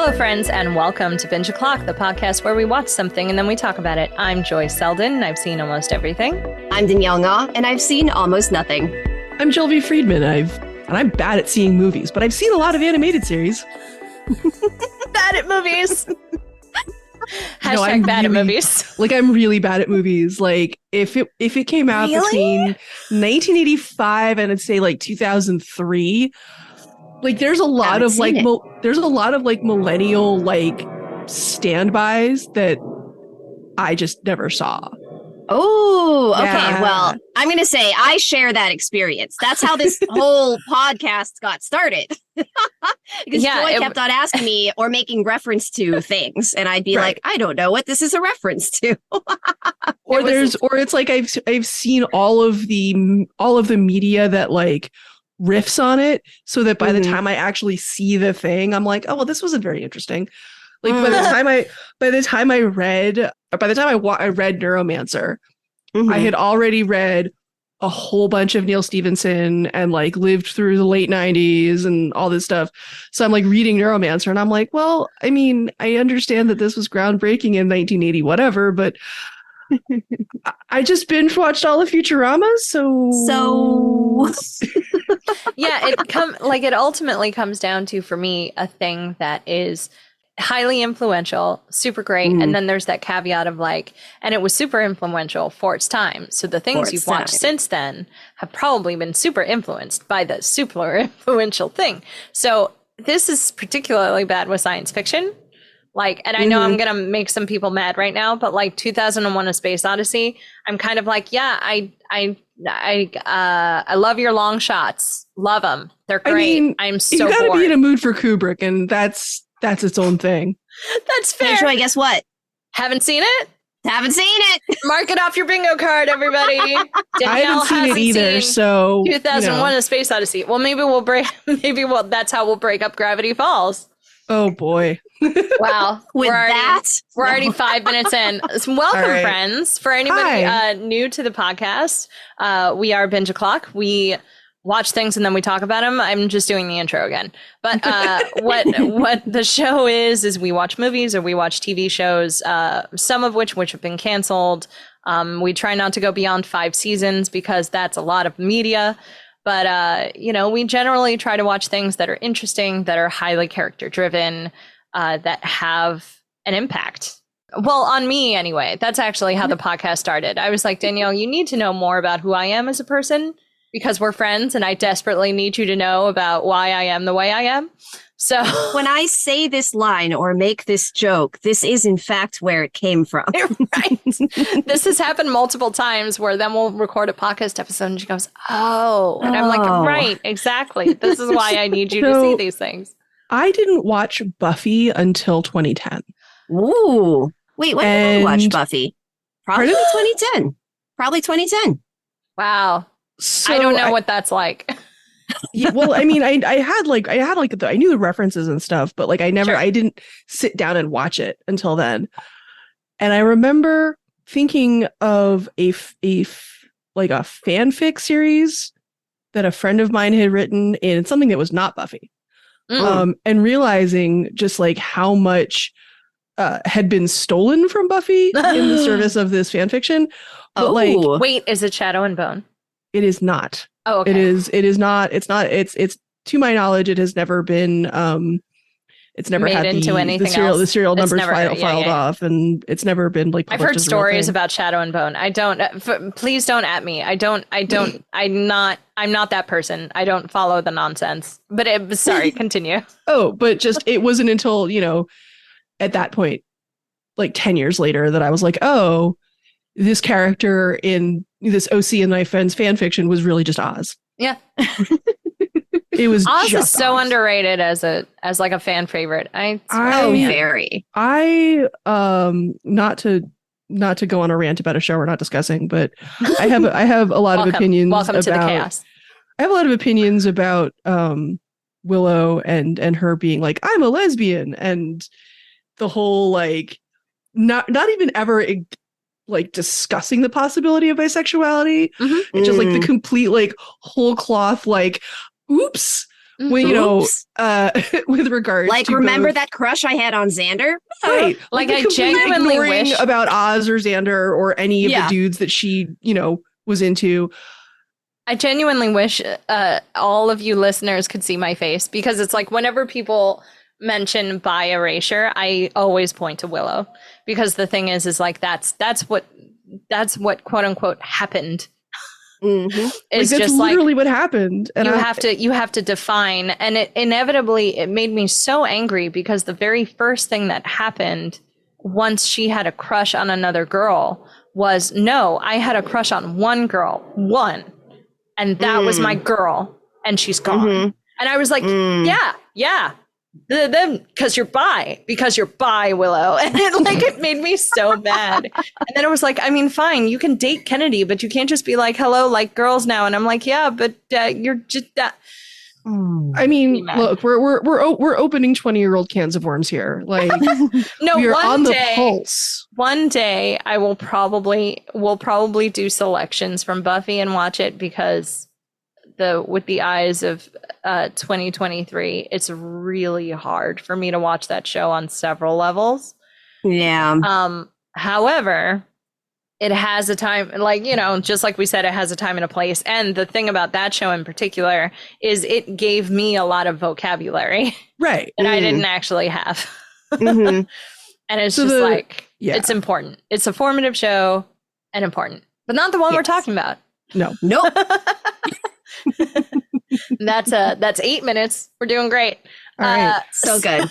Hello, friends, and welcome to Binge O'Clock, the podcast where we watch something and then we talk about it. I'm Joyce Selden, and I've seen almost everything. I'm Danielle, and I've seen almost nothing. I'm Jill Friedman, and I'm bad at seeing movies, but I've seen a lot of animated series. Bad at movies. Hashtag bad at movies. Like, I'm really bad at movies. Like, if it came out between 1985 and I'd say like 2003, like there's a lot of like millennial like standbys that I just never saw. Oh, okay. Yeah. Well, I'm going to say I share that experience. That's how this whole podcast got started. Because Joy kept on asking me or making reference to things, and I'd be like, I don't know what this is a reference to. or it's like I've seen all of the media that like riffs on it, so that by the time I actually see the thing, I'm like, oh well, this wasn't very interesting. Like by the time I read Neuromancer, I had already read a whole bunch of Neil Stephenson and like lived through the late 90s and all this stuff. So I'm like reading Neuromancer and I'm like, well, I mean, I understand that this was groundbreaking in 1980, whatever, but I just binge watched all of Futurama, so yeah, it ultimately comes down to, for me, a thing that is highly influential, super great, and then there's that caveat of like, and it was super influential for its time. So the things you've watched since then have probably been super influenced by the super influential thing. So this is particularly bad with science fiction. Like, and I know I'm going to make some people mad right now, but like 2001: A Space Odyssey, I'm kind of like, yeah, I love your long shots. Love them. They're great. I mean, I'm so you got to bored. be in a mood for Kubrick, and that's its own thing. That's fair. Hey, Joy, guess what? Haven't seen it? Haven't seen it. Mark it off your bingo card, everybody. I haven't seen it either, so 2001: A Space Odyssey. Well, that's how we'll break up Gravity Falls. Oh boy. Wow. We're already 5 minutes in. Welcome, friends. For anybody new to the podcast, we are Binge O'Clock. We watch things and then we talk about them. I'm just doing the intro again. But what the show is we watch movies or we watch TV shows, some of which have been canceled. We try not to go beyond 5 seasons because that's a lot of media. But, we generally try to watch things that are interesting, that are highly character driven, that have an impact. Well, on me anyway. That's actually how the podcast started. I was like, Danielle, you need to know more about who I am as a person because we're friends and I desperately need you to know about why I am the way I am. So when I say this line or make this joke, this is in fact where it came from. Right. This has happened multiple times where then we'll record a podcast episode and she goes, oh. And I'm like, right, exactly. This is why I need you to see these things. I didn't watch Buffy until 2010. Ooh. Wait, when did I watch Buffy? Probably 2010. Probably 2010. Wow. So I don't know what that's like. Yeah, well, I mean, I knew the references and stuff, but like I didn't sit down and watch it until then. And I remember thinking of a fanfic series that a friend of mine had written in something that was not Buffy. And realizing just like how much had been stolen from Buffy in the service of this fan fiction. But wait, is it Shadow and Bone? It is not. Oh, okay. It is not. It's to my knowledge, it has never been. It's never made had into anything the serial else. numbers filed off, and it's never been like. I've heard stories about Shadow and Bone. I don't. Please don't at me. I'm not that person. I don't follow the nonsense. But sorry, continue. Oh, but just it wasn't until at that point, like 10 years later, that I was like, oh, this character in this OC and My Friends fan fiction was really just Oz. Yeah. It was Oz just is so Oz. Underrated as like a fan favorite. Very. Not to go on a rant about a show we're not discussing, but I have a lot of opinions. Welcome to the chaos. I have a lot of opinions about Willow and her being like, I'm a lesbian, and the whole like not even ever like discussing the possibility of bisexuality, and just like the complete like whole cloth like, oops, When, with regards like, to remember that crush I had on Xander? Right. Like I genuinely wish about Oz or Xander or any of the dudes that she, was into. I genuinely wish all of you listeners could see my face, because it's like whenever people mention bi erasure, I always point to Willow, because the thing is like that's what quote unquote happened. Mm-hmm. It's just literally what happened. And you have to define, and it made me so angry, because the very first thing that happened once she had a crush on another girl was, no, I had a crush on one girl, and that was my girl, and she's gone. Mm-hmm. And I was like, yeah. Then because you're bi, Willow. And it made me so mad. And then it was like, I mean, fine, you can date Kennedy, but you can't just be like, hello, like girls now. And I'm like, yeah, but you're just I mean, look, we're opening 20-year-old cans of worms here. Like, no, we're on the pulse. One day I will probably do selections from Buffy and watch it, because with the eyes of 2023, it's really hard for me to watch that show on several levels. Yeah. However, it has a time, just like we said, it has a time and a place. And the thing about that show in particular is it gave me a lot of vocabulary. Right. That I didn't actually have. Mm-hmm. And it's it's important. It's a formative show and important, but not the one we're talking about. No. Nope. That's 8 minutes. We're doing great. All right. So good.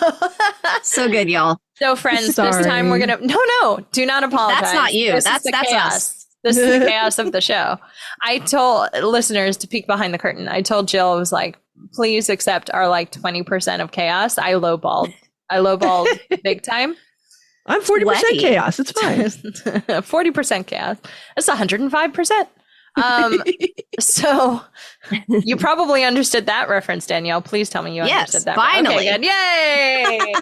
So good, y'all. So friends, this time we're gonna do not apologize. That's not you. That's chaos. Us. This is the chaos of the show. I told listeners to peek behind the curtain. I told Jill, I was like, please accept our 20% of chaos. I lowballed big time. I'm 40% chaos. It's fine. 40% chaos. That's 105%. So you probably understood that reference, Danielle. Please tell me you understood that. Finally. Okay, yay!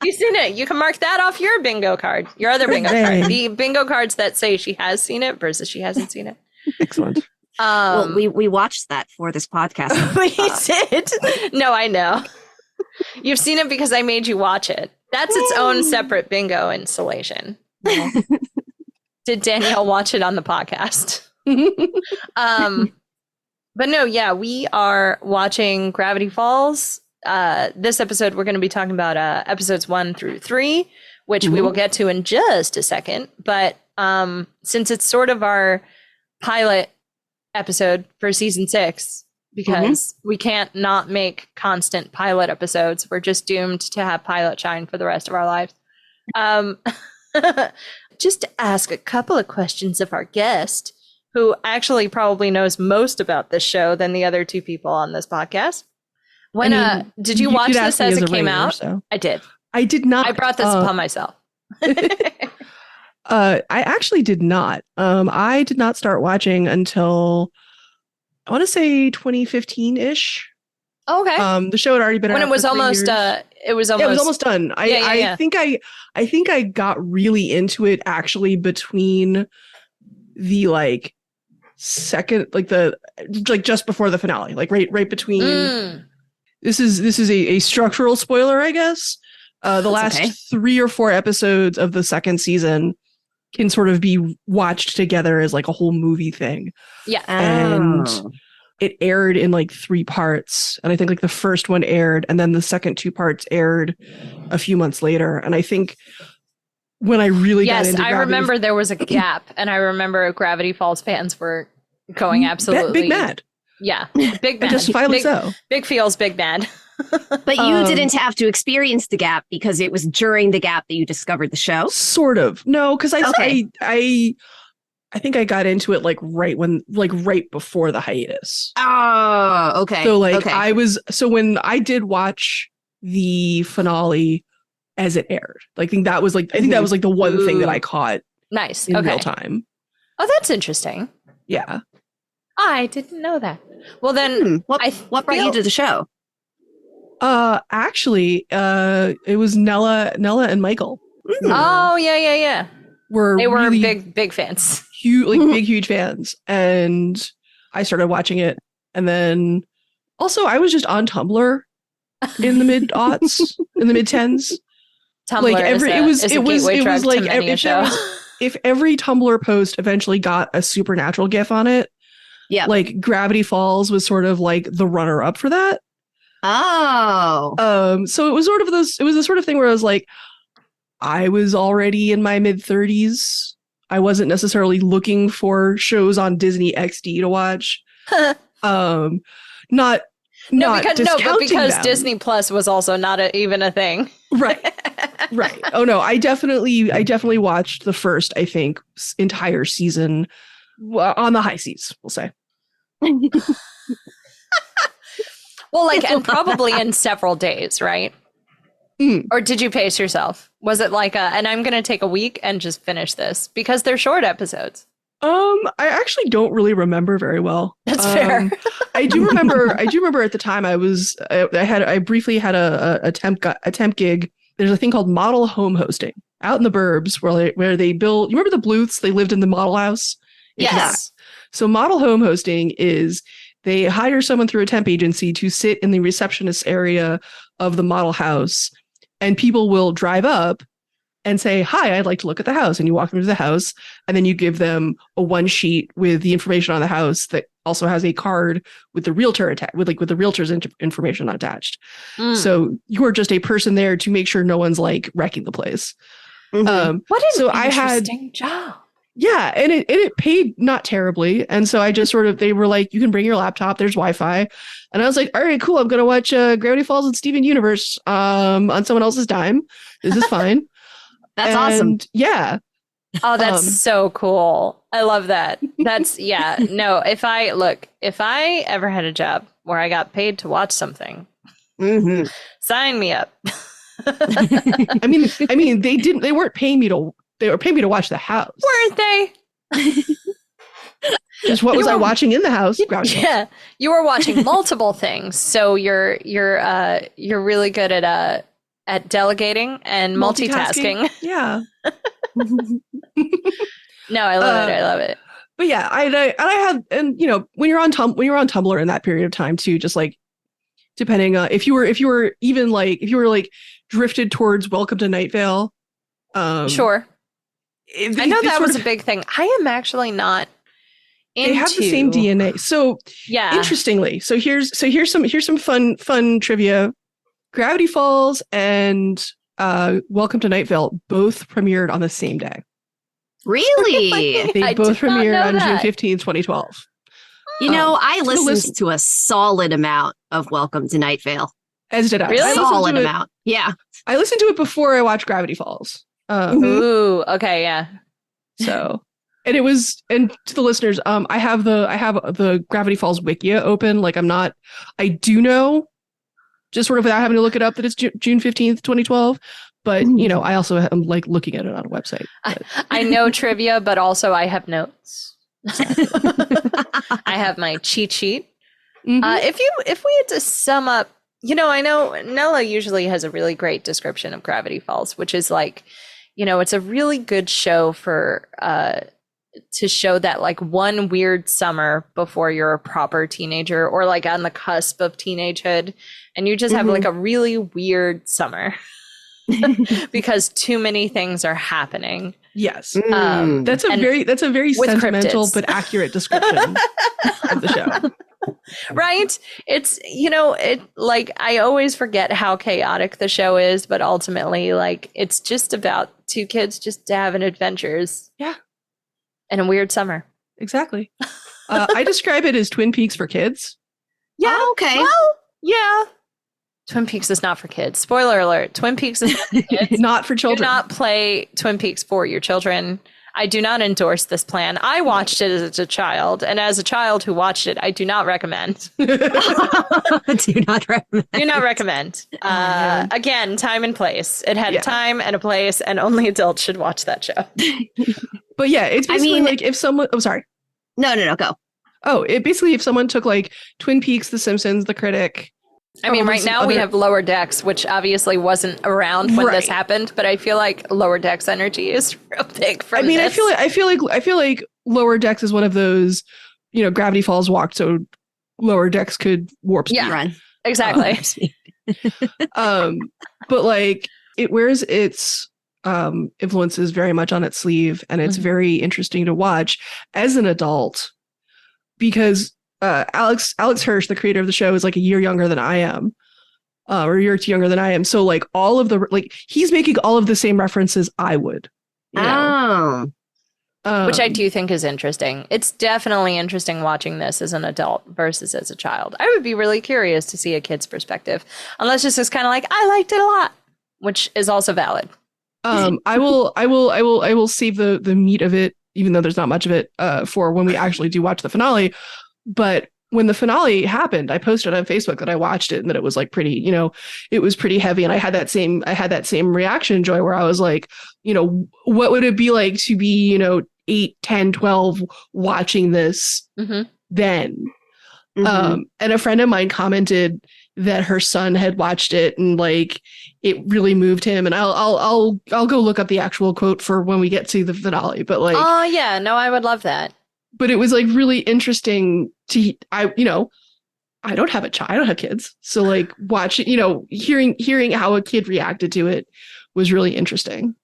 You've seen it. You can mark that off your bingo card. Your other bingo card. The bingo cards that say she has seen it versus she hasn't seen it. Excellent. Well, we watched that for this podcast. We did. No, I know. You've seen it because I made you watch it. That's its own separate bingo installation. Did Danielle watch it on the podcast? But no, yeah, we are watching Gravity Falls. This episode, we're going to be talking about episodes 1 through 3, which we will get to in just a second. But since it's sort of our pilot episode for season 6, because we can't not make constant pilot episodes, we're just doomed to have pilot shine for the rest of our lives. Just to ask a couple of questions of our guest, who actually probably knows most about this show than the other two people on this podcast. Did you watch this as it came out? So. I did. I did not. I brought this upon myself. I actually did not. I did not start watching until, I want to say 2015-ish. Okay. The show had already been when out it was almost it was almost done. I think I got really into it actually between the second, just before the finale, right between. This is a structural spoiler, I guess. The last 3 or 4 episodes of the second season can sort of be watched together as a whole movie thing. Yeah. And it aired in 3 parts. And I think the first one aired and then the second 2 parts aired a few months later. And I think when I really got into I remember there was a gap, and I remember Gravity Falls fans were going absolutely big mad. Yeah, big mad. Justifiably so. Big feels big mad. But you didn't have to experience the gap because it was during the gap that you discovered the show. Sort of. No, because I think I got into it right before the hiatus. Oh, okay. So when I did watch the finale as it aired, I think that was the one thing that I caught nice in real time. Oh, that's interesting. Yeah. I didn't know that. Well, then what brought you to the show? Actually, it was Nella and Michael. Oh, yeah. They were really big fans. Huge, huge fans. And I started watching it. And then Also, I was just on Tumblr in the mid-aughts, in the mid-tens. Tumblr like it was like if every Tumblr post eventually got a supernatural gif on it, like Gravity Falls was sort of like the runner-up for that. Oh. So it was sort of it was the sort of thing where I was like, I was already in my mid-30s. I wasn't necessarily looking for shows on Disney XD to watch. Not because them. Disney Plus was also not even a thing. Right. Oh no, I definitely watched the first, I think, entire season on the high seas, we'll say. Well, like, and probably in several days, right? Or did you pace yourself? Was it like and I'm going to take a week and just finish this because they're short episodes? I actually don't really remember very well. That's fair. I do remember at the time I briefly had a temp gig. There's a thing called model home hosting out in the burbs where they build. You remember the Bluths? They lived in the model house. Yes. So model home hosting is they hire someone through a temp agency to sit in the receptionist area of the model house, and people will drive up and say, "Hi, I'd like to look at the house." And you walk them to the house, and then you give them a one sheet with the information on the house that also has a card with the realtor with the realtor's information attached. So you are just a person there to make sure no one's like wrecking the place. What an interesting job. Yeah, and it paid not terribly. And so I just they were like, you can bring your laptop, there's Wi-Fi. And I was like, all right, cool. I'm going to watch Gravity Falls and Steven Universe on someone else's dime. This is fine. That's awesome. Yeah. Oh, that's so cool. I love that. That's, yeah. No, if I ever had a job where I got paid to watch something, sign me up. I mean, they weren't paying me to. They were paying me to watch the house. Weren't they? Just what was I watching in the house? Yeah, you were watching multiple things, so you're really good at delegating and multitasking. Yeah. No, I love it. I love it. But yeah, I had, and you know, when you're on Tumblr in that period of time too, just like depending on if you were drifted towards Welcome to Night Vale. Sure. I know that was a big thing. I am actually not into... They have the same DNA. So yeah. Interestingly, so here's some fun trivia. Gravity Falls and Welcome to Night Vale both premiered on the same day. Really? They both premiered on June 15th, 2012. You know, I listened to a solid amount of Welcome to Night Vale. As did I. Really? Solid amount. Yeah. I listened to it before I watched Gravity Falls. Ooh, okay, yeah. So, and to the listeners, I have the Gravity Falls Wikia open. Like I do know, just sort of without having to look it up, that it's June 15th, 2012. But, you know, I also am like looking at it on a website. I know trivia, but also I have notes. I have my cheat sheet. If we had to sum up, you know, I know Nella usually has a really great description of Gravity Falls, which is like, you know, it's a really good show for to show that like one weird summer before you're a proper teenager or like on the cusp of teenagehood, and you just have like a really weird summer because too many things are happening. Yes. That's a very sentimental but accurate description of the show. Right? It's, you know, it like I always forget how chaotic the show is, but ultimately like it's just about two kids just having adventures. Yeah. In a weird summer. Exactly. I describe it as Twin Peaks for kids. Yeah. Oh, okay. Well, yeah. Twin Peaks is not for kids. Spoiler alert. Twin Peaks is not for kids. Not for children. Do not play Twin Peaks for your children. I do not endorse this plan. I watched it as a child, and as a child who watched it, I do not recommend. Do not recommend. Do not recommend. Again, time and place. It had a time and a place, and only adults should watch that show. But yeah, it's basically like if someone... Oh, sorry. No, go. Oh, it basically if someone took like Twin Peaks, The Simpsons, The Critic... I mean, right now we have Lower Decks, which obviously wasn't around when this happened, but I feel like Lower Decks energy is real big from this. I feel like Lower Decks is one of those, you know, Gravity Falls walked so Lower Decks could warp speed. Yeah, exactly. But like it wears its influences very much on its sleeve, and it's very interesting to watch as an adult because Alex Hirsch, the creator of the show, is like a year younger than I am. Or a year or two younger than I am. So like all of the he's making all of the same references I would. Which I do think is interesting. It's definitely interesting watching this as an adult versus as a child. I would be really curious to see a kid's perspective, unless it's just kind of like, I liked it a lot, which is also valid. I will save the meat of it, even though there's not much of it, for when we actually do watch the finale. But when the finale happened, I posted on Facebook that I watched it and that it was like pretty, it was pretty heavy. And I had that same reaction, Joy, where I was like, what would it be like to be, 8, 10, 12 watching this then? And a friend of mine commented that her son had watched it and like it really moved him. And I'll go look up the actual quote for when we get to the finale. But like, oh yeah, no, I would love that. But it was like really interesting to I don't have a child, I don't have kids, so like watching, hearing how a kid reacted to it was really interesting.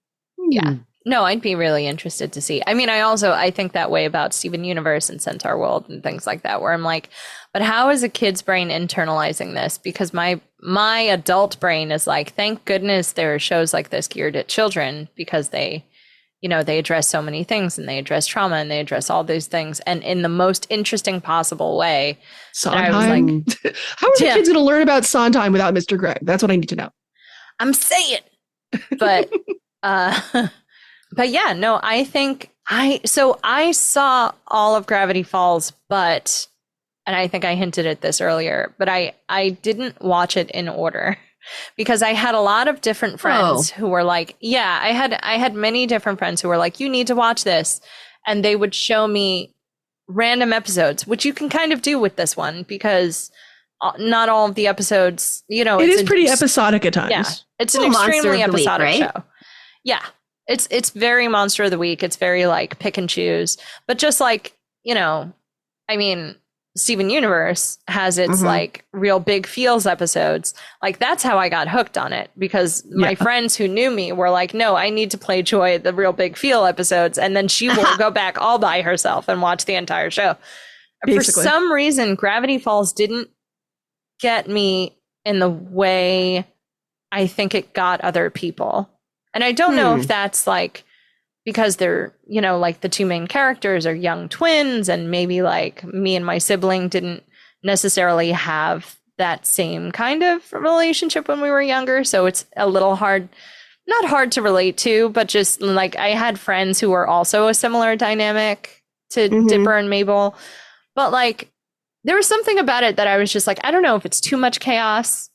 Yeah, no, I'd be really interested to see. I mean, I think that way about Steven Universe and Centaur World and things like that, where I'm like, but how is a kid's brain internalizing this? Because my adult brain is like, thank goodness there are shows like this geared at children, because they address so many things, and they address trauma, and they address all these things, and in the most interesting possible way. Sondheim. I was like, how are the kids going to learn about Sondheim without Mr. Greg? That's what I need to know. I'm saying, but, but yeah, no, I think I saw all of Gravity Falls, and I think I hinted at this earlier, but I didn't watch it in order. Because I had a lot of different friends who were like, yeah, I had many different friends who were like, you need to watch this. And they would show me random episodes, which you can kind of do with this one, because not all of the episodes, it is pretty episodic at times. Yeah, it's an extremely episodic show. Yeah, it's very Monster of the Week. It's very like pick and choose. But just like, I mean, Steven Universe has its like real big feels episodes. Like that's how I got hooked on it, because my friends who knew me were like, no, I need to play Joy the real big feel episodes. And then she will go back all by herself and watch the entire show. Basically. For some reason, Gravity Falls didn't get me in the way I think it got other people. And I don't know if that's like, because they're, like the two main characters are young twins, and maybe like me and my sibling didn't necessarily have that same kind of relationship when we were younger. So it's a little hard, not hard to relate to, but just like I had friends who were also a similar dynamic to Dipper and Mabel. But like there was something about it that I was just like, I don't know if it's too much chaos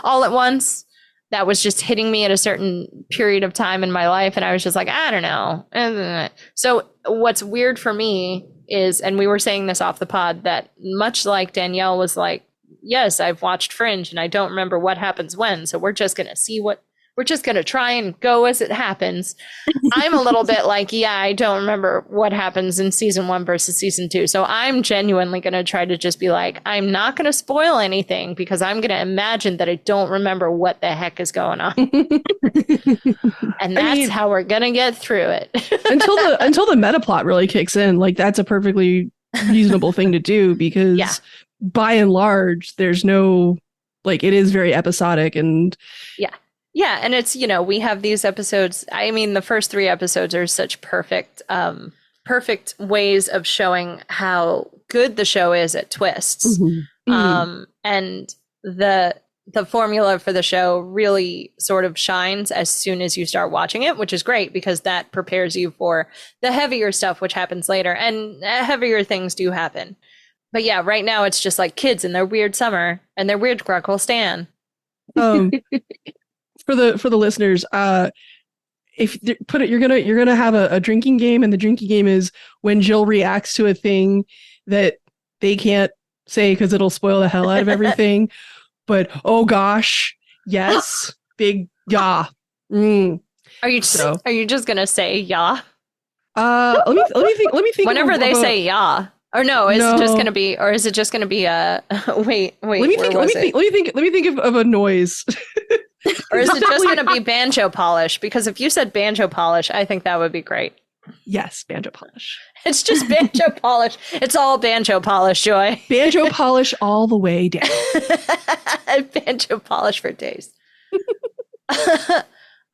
all at once. That was just hitting me at a certain period of time in my life. And I was just like, I don't know. So what's weird for me is, and we were saying this off the pod, that much like Danielle was like, yes, I've watched Fringe and I don't remember what happens when. So we're just going to we're just going to try and go as it happens. I'm a little bit like, yeah, I don't remember what happens in season 1 versus season 2. So I'm genuinely going to try to just be like, I'm not going to spoil anything, because I'm going to imagine that I don't remember what the heck is going on. And that's how we're going to get through it. until the meta plot really kicks in. Like that's a perfectly reasonable thing to do, because by and large, there's no, like, it is very episodic and yeah, and it's, we have these episodes. I mean, the first 3 episodes are such perfect ways of showing how good the show is at twists. And the formula for the show really sort of shines as soon as you start watching it, which is great, because that prepares you for the heavier stuff, which happens later, and heavier things do happen. But yeah, right now it's just like kids and their weird summer and their weird Gruckle Stan. For the listeners, if you're gonna have a drinking game, and the drinking game is when Jill reacts to a thing that they can't say because it'll spoil the hell out of everything. But oh gosh, yes, big yeah. Are you just gonna say yeah? Let me think. Whenever they say yeah, Or no, is it just going to be, or is it just going to be wait, let me think of a noise. Or is it just going to be banjo polish? Because if you said banjo polish, I think that would be great. Yes, banjo polish. It's just banjo polish. It's all banjo polish, Joy. Banjo polish all the way down. Banjo polish for days.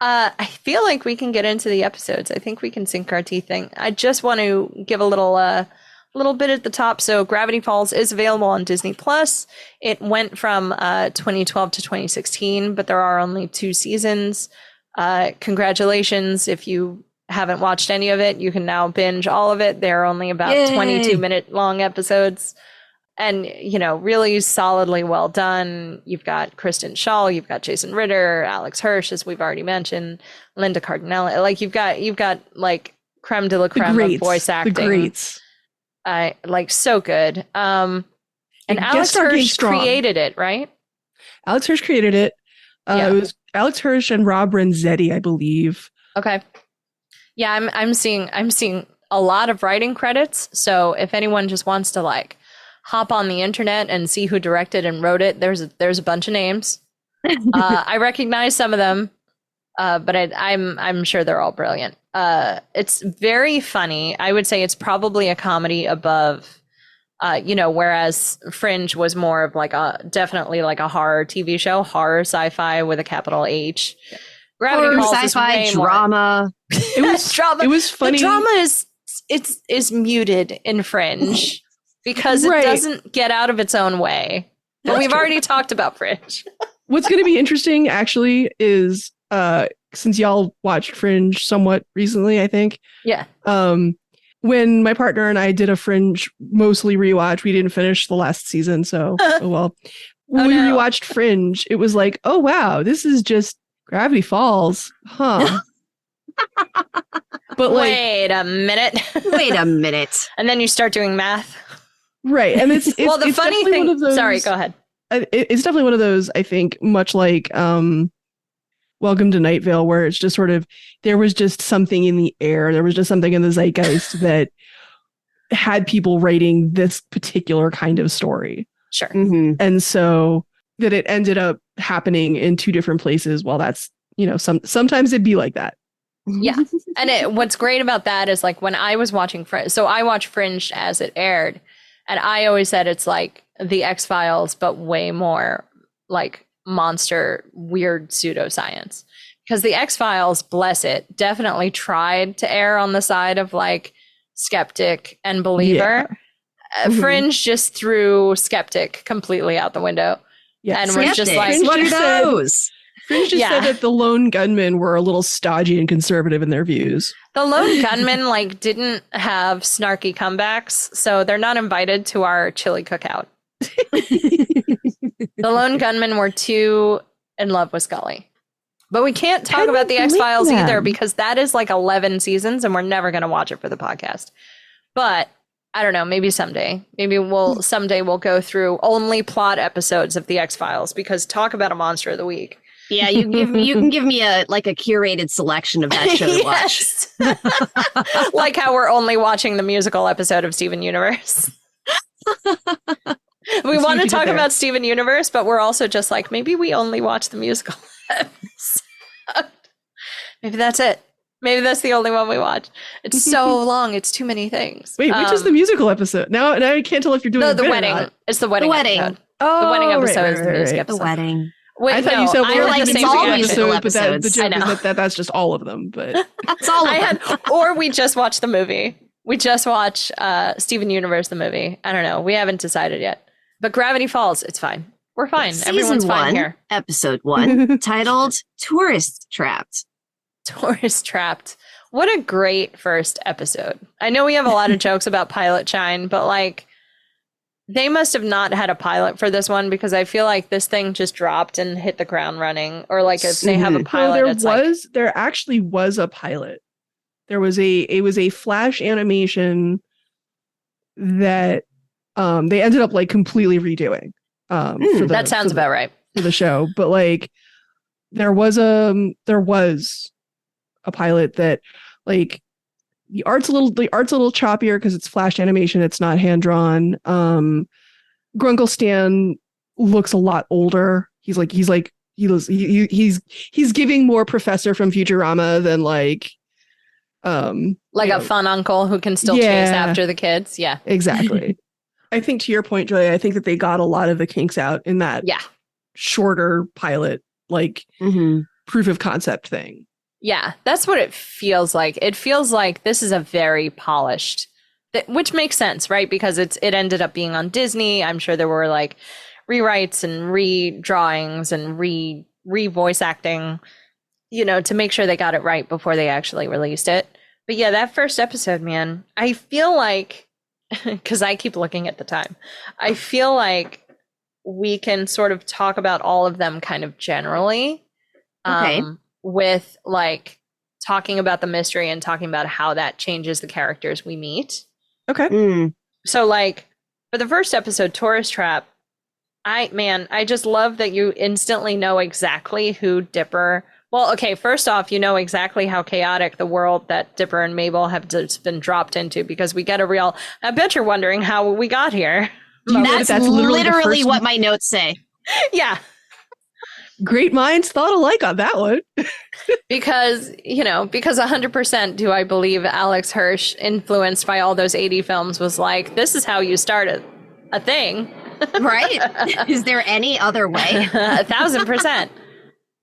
I feel like we can get into the episodes. I think we can sink our teeth in. I just want to give a little bit at the top. So Gravity Falls is available on Disney Plus. It went from 2012 to 2016, but there are only 2 seasons. Congratulations. If you haven't watched any of it, you can now binge all of it. They're only about 22-minute long episodes. And, really solidly well done. You've got Kristen Schaal, you've got Jason Ritter, Alex Hirsch, as we've already mentioned, Linda Cardinale. Like you've got like creme de la creme of voice acting. The greats. So good. And Alex Hirsch created it, right? Alex Hirsch created it. It was Alex Hirsch and Rob Renzetti, I believe. Okay. Yeah, I'm seeing a lot of writing credits. So if anyone just wants to hop on the internet and see who directed and wrote it, there's a bunch of names. I recognize some of them, but I'm sure they're all brilliant. It's very funny. I would say it's probably a comedy above, whereas Fringe was more of definitely a horror TV show, horror sci-fi with a capital H. Gravity Falls sci-fi drama. It was drama. It was funny. The drama is muted in Fringe because it doesn't get out of its own way. But we've already talked about Fringe. What's going to be interesting, actually, is since y'all watched Fringe somewhat recently, I think. Yeah. When my partner and I did a Fringe mostly rewatch, we didn't finish the last season, so oh well. When we rewatched Fringe, it was like, oh wow, this is just Gravity Falls, huh? But wait a minute. And then you start doing math. Right. And it's well, the funny thing, sorry, go ahead. It's definitely one of those, I think, much like Welcome to Night Vale, where it's just sort of, there was just something in the air. There was just something in the zeitgeist that had people writing this particular kind of story. Sure. Mm-hmm. And so that it ended up happening in 2 different places. Well, that's, sometimes it'd be like that. Yeah. And what's great about that is when I was watching Fringe, so I watched Fringe as it aired, and I always said it's like the X-Files, but way more monster, weird pseudoscience. Because the X-Files, bless it, definitely tried to err on the side of skeptic and believer. Yeah. Fringe just threw skeptic completely out the window. Yeah. And was just what are those? Fringe just said that the lone gunmen were a little stodgy and conservative in their views. The lone gunmen didn't have snarky comebacks, so they're not invited to our chili cookout. The lone gunmen were too in love with Scully. But we can't talk about the X-Files either, because that is 11 seasons and we're never going to watch it for the podcast. But I don't know, maybe someday. Maybe we'll go through only plot episodes of the X-Files, because talk about a monster of the week. Yeah, you can give me a curated selection of that show to watch. Like how we're only watching the musical episode of Steven Universe. We want to talk about Steven Universe, but we're also just maybe we only watch the musical episode. Maybe that's it. Maybe that's the only one we watch. It's so long. It's too many things. Wait, which is the musical episode? Now I can't tell if you're doing the wedding. It's the wedding. Episode. Oh, the wedding episode is the music episode. The wedding. Wait, I thought you said it's all musical episodes, but the joke is that's just all of them. But that's all of them. Or we just watch the movie. We just watch Steven Universe, the movie. I don't know. We haven't decided yet. But Gravity Falls, it's fine. We're fine. Everyone's fine here. Episode 1, titled Tourist Trapped. Tourist Trapped. What a great first episode. I know we have a lot of jokes about Pilot Shine, but they must have not had a pilot for this one, because I feel like this thing just dropped and hit the ground running. Or if they have a pilot, there actually was a pilot. It was a Flash animation that they ended up completely redoing. That sounds about right for the show. But there was a pilot that the art's a little choppier because it's flash animation. It's not hand drawn. Grunkle Stan looks a lot older. He's giving more Professor from Futurama than like a fun uncle who can still chase after the kids. Yeah, exactly. I think to your point, Julia, I think that they got a lot of the kinks out in that shorter pilot, like proof of concept thing. Yeah, that's what it feels like. It feels like this is a very polished, which makes sense, right? Because it ended up being on Disney. I'm sure there were like rewrites and redrawings and re-voice acting, to make sure they got it right before they actually released it. But yeah, that first episode, man, I feel like, because I keep looking at the time, I feel like we can sort of talk about all of them kind of generally. Okay. With like talking about the mystery and talking about how that changes the characters we meet. Okay. So like for the first episode, Tourist Trap, I just love that you instantly know exactly who Dipper. Well, okay, first off, you know exactly how chaotic the world that Dipper and Mabel have just been dropped into, because we get a real, I bet you're wondering how we got here. That's literally what my notes say. Yeah. Great minds thought alike on that one. because 100% do I believe Alex Hirsch, influenced by all those 80 films, was like, this is how you start a thing. Right? Is there any other way? 1,000%.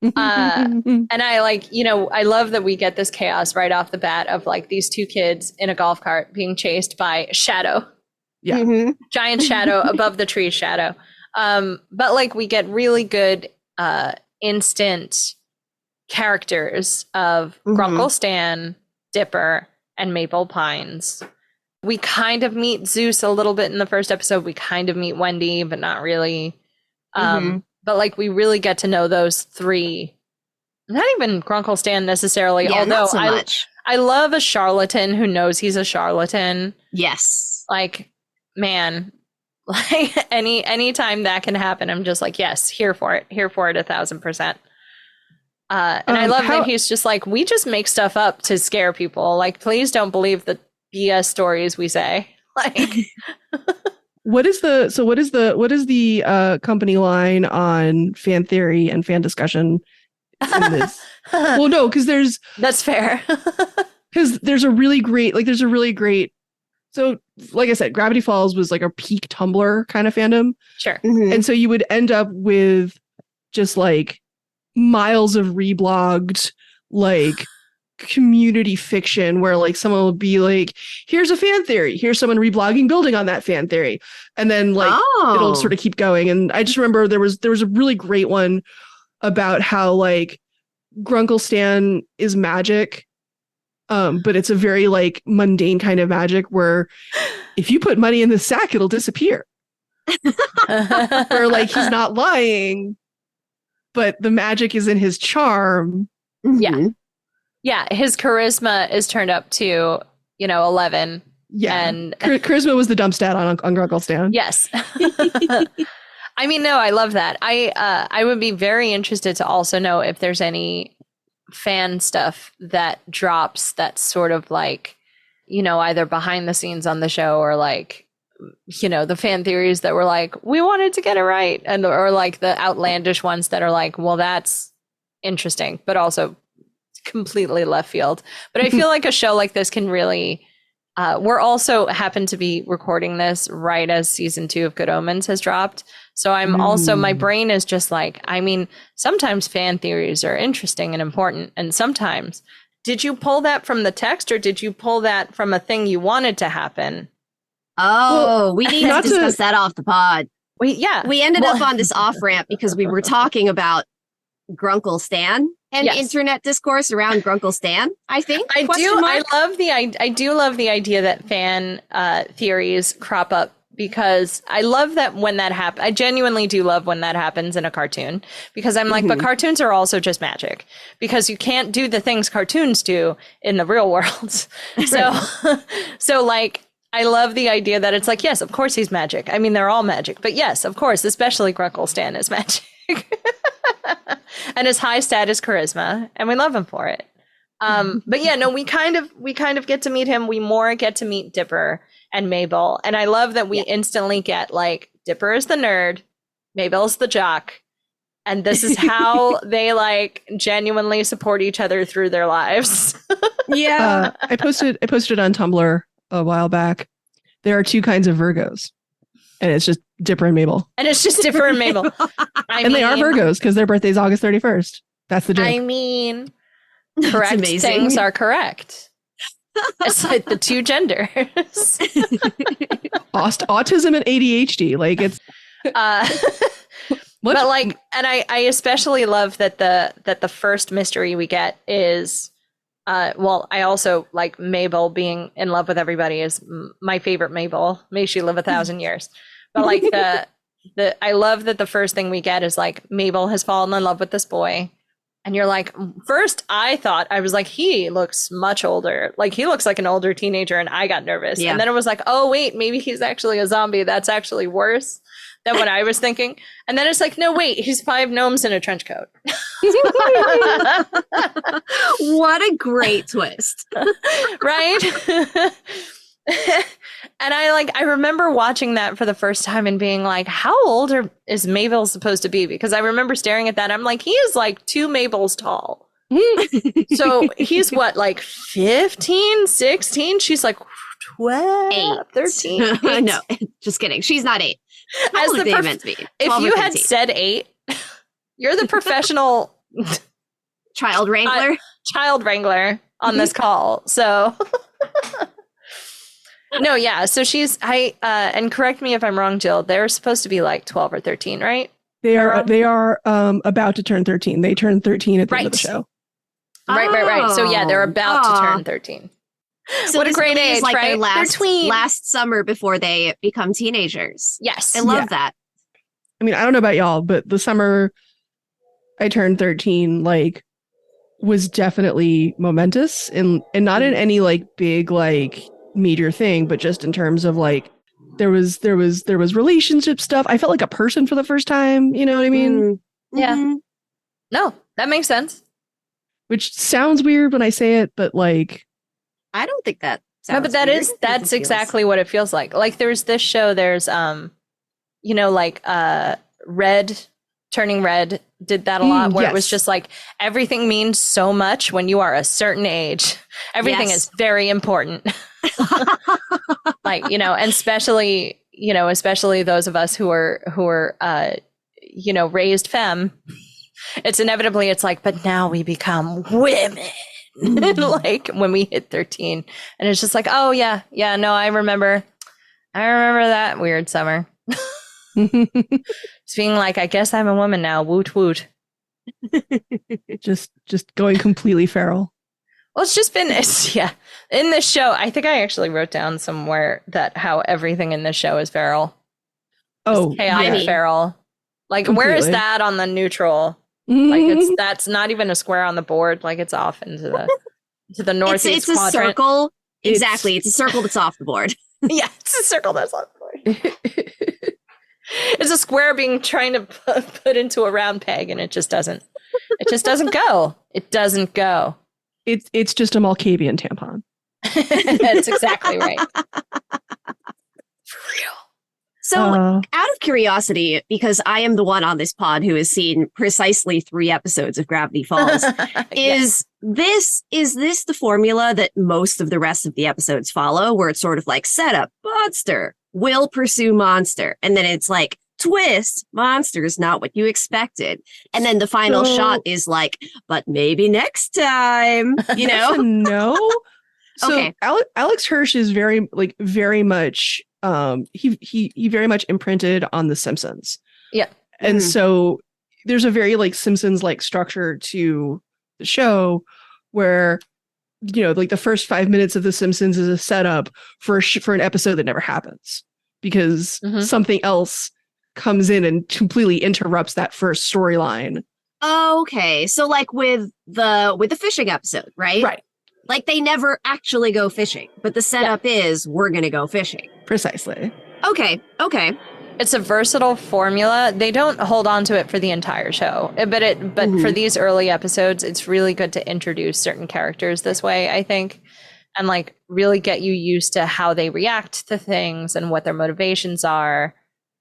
And I love that we get this chaos right off the bat of like these two kids in a golf cart being chased by Shadow. Yeah. Giant shadow above the tree shadow. But like we get really good instant characters of Grunkle Stan, Dipper, and Maple Pines. We kind of meet Zeus a little bit in the first episode. We kind of meet Wendy, but not really. But like we really get to know those three. Not even Grunkle Stan necessarily, although not so much. I love a charlatan who knows he's a charlatan. Yes. Like, man, like any time that can happen, I'm just like, yes, here for it 1,000%. And I love that he's just like, we just make stuff up to scare people. Like, please don't believe the BS stories we say. Like, what is the company line on fan theory and fan discussion in this? Well, no, because that's fair. Because there's a really great. So, like I said, Gravity Falls was like a peak Tumblr kind of fandom. Sure. And so you would end up with just like miles of reblogged, like community fiction where like someone will be like, here's a fan theory. Here's someone reblogging building on that fan theory. And then like it'll sort of keep going. And I just remember there was a really great one about how like Grunkle Stan is magic. But it's a very like mundane kind of magic where if you put money in the sack, it'll disappear. Where like he's not lying, but the magic is in his charm. Yeah. Yeah. His charisma is turned up to, 11. Yeah. And charisma was the dump stat on Grunkle Stan. Yes. I mean, no, I love that. I would be very interested to also know if there's any fan stuff that drops that's sort of like, either behind the scenes on the show or like, the fan theories that were like, we wanted to get it right. Or like the outlandish ones that are like, well, that's interesting, but also completely left field. But I feel like a show like this can really, we're also happen to be recording this right as season 2 of Good Omens has dropped. So I'm also, my brain is just like, I mean, sometimes fan theories are interesting and important. And sometimes, did you pull that from the text or did you pull that from a thing you wanted to happen? Oh, we need to discuss that off the pod. We ended up on this off ramp because we were talking about Grunkle Stan and internet discourse around Grunkle Stan. I think I do love the idea that fan theories crop up, because I love that when that happens. I genuinely do love when that happens in a cartoon, because I'm like, but cartoons are also just magic, because you can't do the things cartoons do in the real world. So like, I love the idea that it's like, yes, of course he's magic. I mean, they're all magic, but yes, of course, especially Grunkle Stan is magic. And his high status charisma, and we love him for it. But yeah, no, we kind of get to meet him. We more get to meet Dipper and Mabel. And I love that we instantly get like Dipper is the nerd, Mabel's the jock. And this is how they like genuinely support each other through their lives. Yeah. I posted on Tumblr a while back. There are two kinds of Virgos. And it's just Dipper and Mabel. And it's just Dipper and Mabel. They are Virgos because their birthday's August 31st. That's the joke. I mean, correct things are correct. It's like the two genders. Autism and ADHD. Like it's but like, and I especially love that the first mystery we get is well, I also like Mabel being in love with everybody is my favorite Mabel. May she live 1,000 years. But like I love that the first thing we get is like Mabel has fallen in love with this boy. And you're like, first I was like, he looks much older. Like he looks like an older teenager, and I got nervous. Yeah. And then it was like, oh wait, maybe he's actually a zombie. That's actually worse than what I was thinking. And then it's like, no, wait, he's 5 gnomes in a trench coat. What a great twist. Right? And I remember watching that for the first time and being like, how old is Mabel supposed to be? Because I remember staring at that. I'm like, he is like 2 Mabels tall. So he's what, like 15, 16? She's like 12, 8. 13. 8. No, just kidding. She's not 8. How old are they meant to be? If you had said 8, you're the professional child wrangler on this call. So no, yeah. So and correct me if I'm wrong, Jill, they're supposed to be like 12 or 13, right? They are about to turn 13. They turned 13 at the end of the show. Right. So yeah, they're about to turn 13. So what a great age, like right? Their last summer before they become teenagers. Yes. I love that. I mean, I don't know about y'all, but the summer I turned 13, like, was definitely momentous and not in any like big like meteor thing, but just in terms of like there was relationship stuff. I felt like a person for the first time. You know what I mean? Mm-hmm. Yeah. No, that makes sense. Which sounds weird when I say it, but like, I don't think that sounds no, but that's exactly what it feels like. Like there's this show, there's like Red, Turning Red did that a lot, where it was just like everything means so much when you are a certain age. Everything is very important. Like, and especially those of us who are raised femme. It's like, but now we become women. Like when we hit 13, and it's just like, oh yeah, no, I remember that weird summer. Just being like, I guess I'm a woman now. Woot woot. just going completely feral. Well, in this show, I think I actually wrote down somewhere that how everything in this show is feral. Oh, chaotic feral. Like, completely. Where is that on the neutral? Like that's not even a square on the board. Like it's off into the northeast quadrant. It's a circle. Exactly. It's a circle that's off the board. Yeah, it's a circle that's off the board. It's a square being trying to put into a round peg, and it just doesn't go. It doesn't go. It's just a Malkavian tampon. That's exactly right. For real. So out of curiosity, because I am the one on this pod who has seen precisely 3 episodes of Gravity Falls, is this the formula that most of the rest of the episodes follow, where it's sort of like setup, monster, will pursue monster, and then it's like twist, monster is not what you expected, and then the final shot is like, but maybe next time, No. So okay. Alex Hirsch is very much he very much imprinted on The Simpsons. Yeah. And so there's a very like Simpsons like structure to the show where, like the first 5 minutes of The Simpsons is a setup for an episode that never happens because something else comes in and completely interrupts that first storyline. Okay. So like with the fishing episode, right? Right. Like they never actually go fishing, but the setup is we're going to go fishing. Precisely. Okay. It's a versatile formula. They don't hold on to it for the entire show, but for these early episodes, it's really good to introduce certain characters this way, I think, and like really get you used to how they react to things and what their motivations are.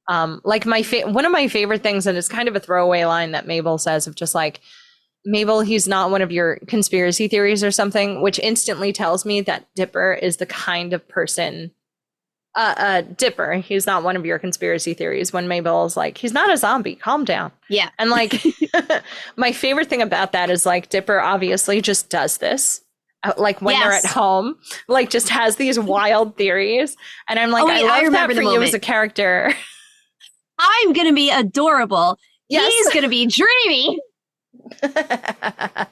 Like one of my favorite things, and it's kind of a throwaway line that Mabel says of just like, Mabel, he's not one of your conspiracy theories or something, which instantly tells me that Dipper is the kind of person. Dipper, he's not one of your conspiracy theories. When Mabel's like, he's not a zombie, calm down. Yeah. And like, my favorite thing about that is like, Dipper obviously just does this. Like when they're at home, like just has these wild theories. And I'm like, I love that for you as a character. I'm going to be adorable. Yes. He's going to be dreamy.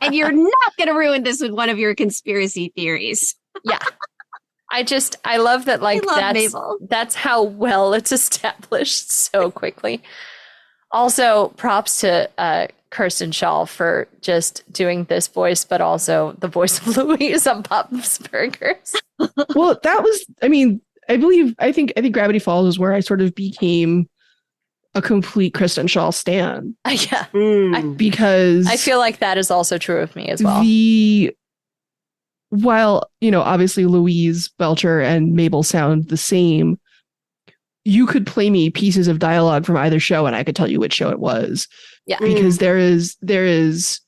And you're not going to ruin this with one of your conspiracy theories. Yeah. I love that, like, that's how well it's established so quickly. Also, props to Kirsten Shaw for just doing this voice, but also the voice of Louise on Bob's Burgers. Well, that was, I think Gravity Falls is where I sort of became a complete Kristen Shaw stan. Yeah. Because I feel like that is also true of me as well. While, obviously Louise Belcher and Mabel sound the same, you could play me pieces of dialogue from either show and I could tell you which show it was. Yeah. Because there is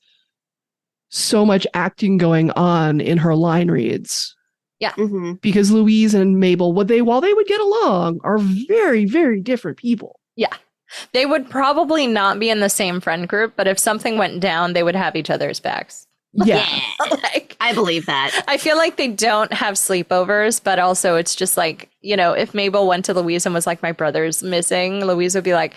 so much acting going on in her line reads. Yeah. Because Louise and Mabel, while they would get along, are very, very different people. Yeah. They would probably not be in the same friend group, but if something went down, they would have each other's backs. Yeah. Like, I believe that. I feel like they don't have sleepovers, but also it's just like, if Mabel went to Louise and was like, my brother's missing, Louise would be like,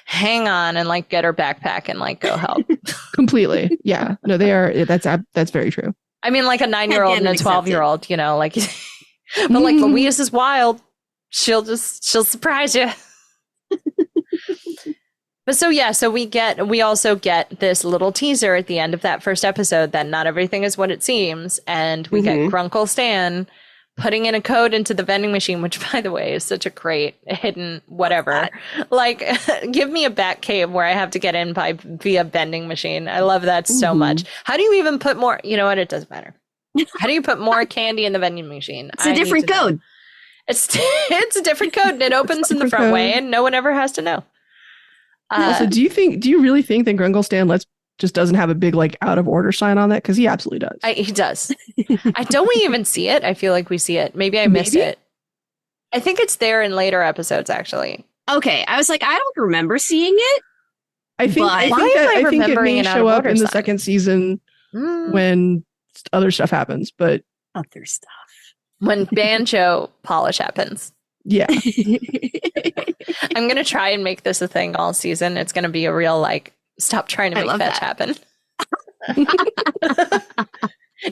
hang on, and like get her backpack and like go help. Completely. Yeah. No, they are. That's very true. I mean, like a 9-year-old and a 12-year-old, like, but like Louise is wild. She'll surprise you. But so we also get this little teaser at the end of that first episode that not everything is what it seems. And we get Grunkle Stan putting in a code into the vending machine, which, by the way, is such a great hidden whatever. Like, give me a bat cave where I have to get in via vending machine. I love that so much. How do you even put more? You know what? It doesn't matter. How do you put more candy in the vending machine? It's a different code. It's a different code, and it opens in the front way, and no one ever has to know. So do you really think that Grunkle Stan just doesn't have a big like out of order sign on that? Because he absolutely does. He does. Don't we even see it? I feel like we see it. Maybe I missed it. I think it's there in later episodes, actually. Okay, I was like, I don't remember seeing it. I think it may show up in the second season when other stuff happens, but other stuff when banjo polish happens. Yeah. I'm going to try and make this a thing all season. It's going to be a real, like, stop trying to make fetch happen.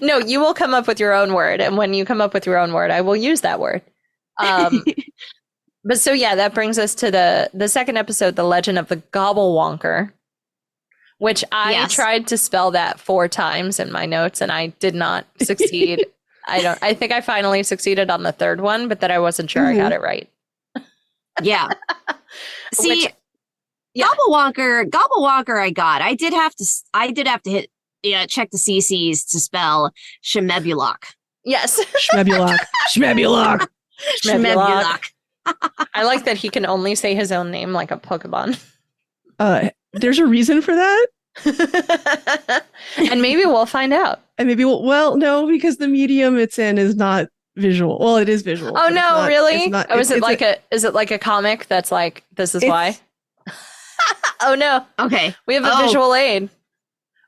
No, you will come up with your own word. And when you come up with your own word, I will use that word. But so, yeah, that brings us to the second episode, The Legend of the Gobblewonker, which I tried to spell that 4 times in my notes and I did not succeed. I think I finally succeeded on the third one, but that I wasn't sure I got it right. Yeah. See, Gobblewonker I got. I did have to hit check the CCs to spell Shmebulok. Yes. Shmebulok. I like that he can only say his own name like a Pokemon. There's a reason for that. And maybe we'll find out. And maybe no, because the medium it's in is not visual. Well, it is visual. Oh no, really? Is it like a comic that's like, this is why? Oh no. Okay. We have a visual aid.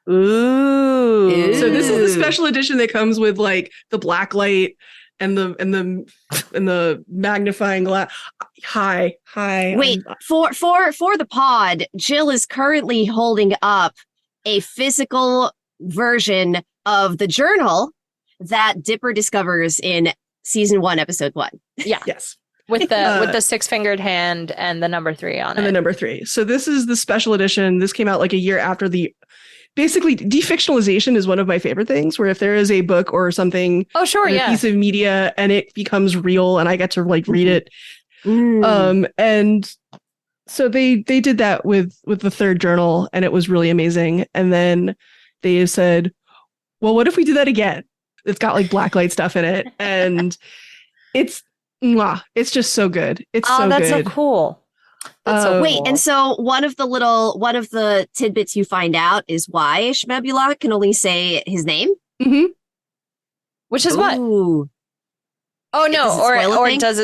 Ooh. So this is the special edition that comes with like the black light and the magnifying glass. Hi. Wait, for the pod, Jill is currently holding up a physical version of the journal that Dipper discovers in season 1, episode 1. Yeah. Yes. With the 6-fingered hand and the number 3 on it. And the number 3. So this is the special edition. This came out like a year after basically defictionalization is one of my favorite things, where if there is a book or something, a piece of media and it becomes real and I get to like read it. And So they did that with the third journal, and it was really amazing. And then they said, well, what if we do that again? It's got like blacklight stuff in it, and it's just so good. It's so that's good. So cool. Wait, and so one of the tidbits you find out is why Shmebulok can only say his name? Mm-hmm. Which is what? Ooh. Oh no, or does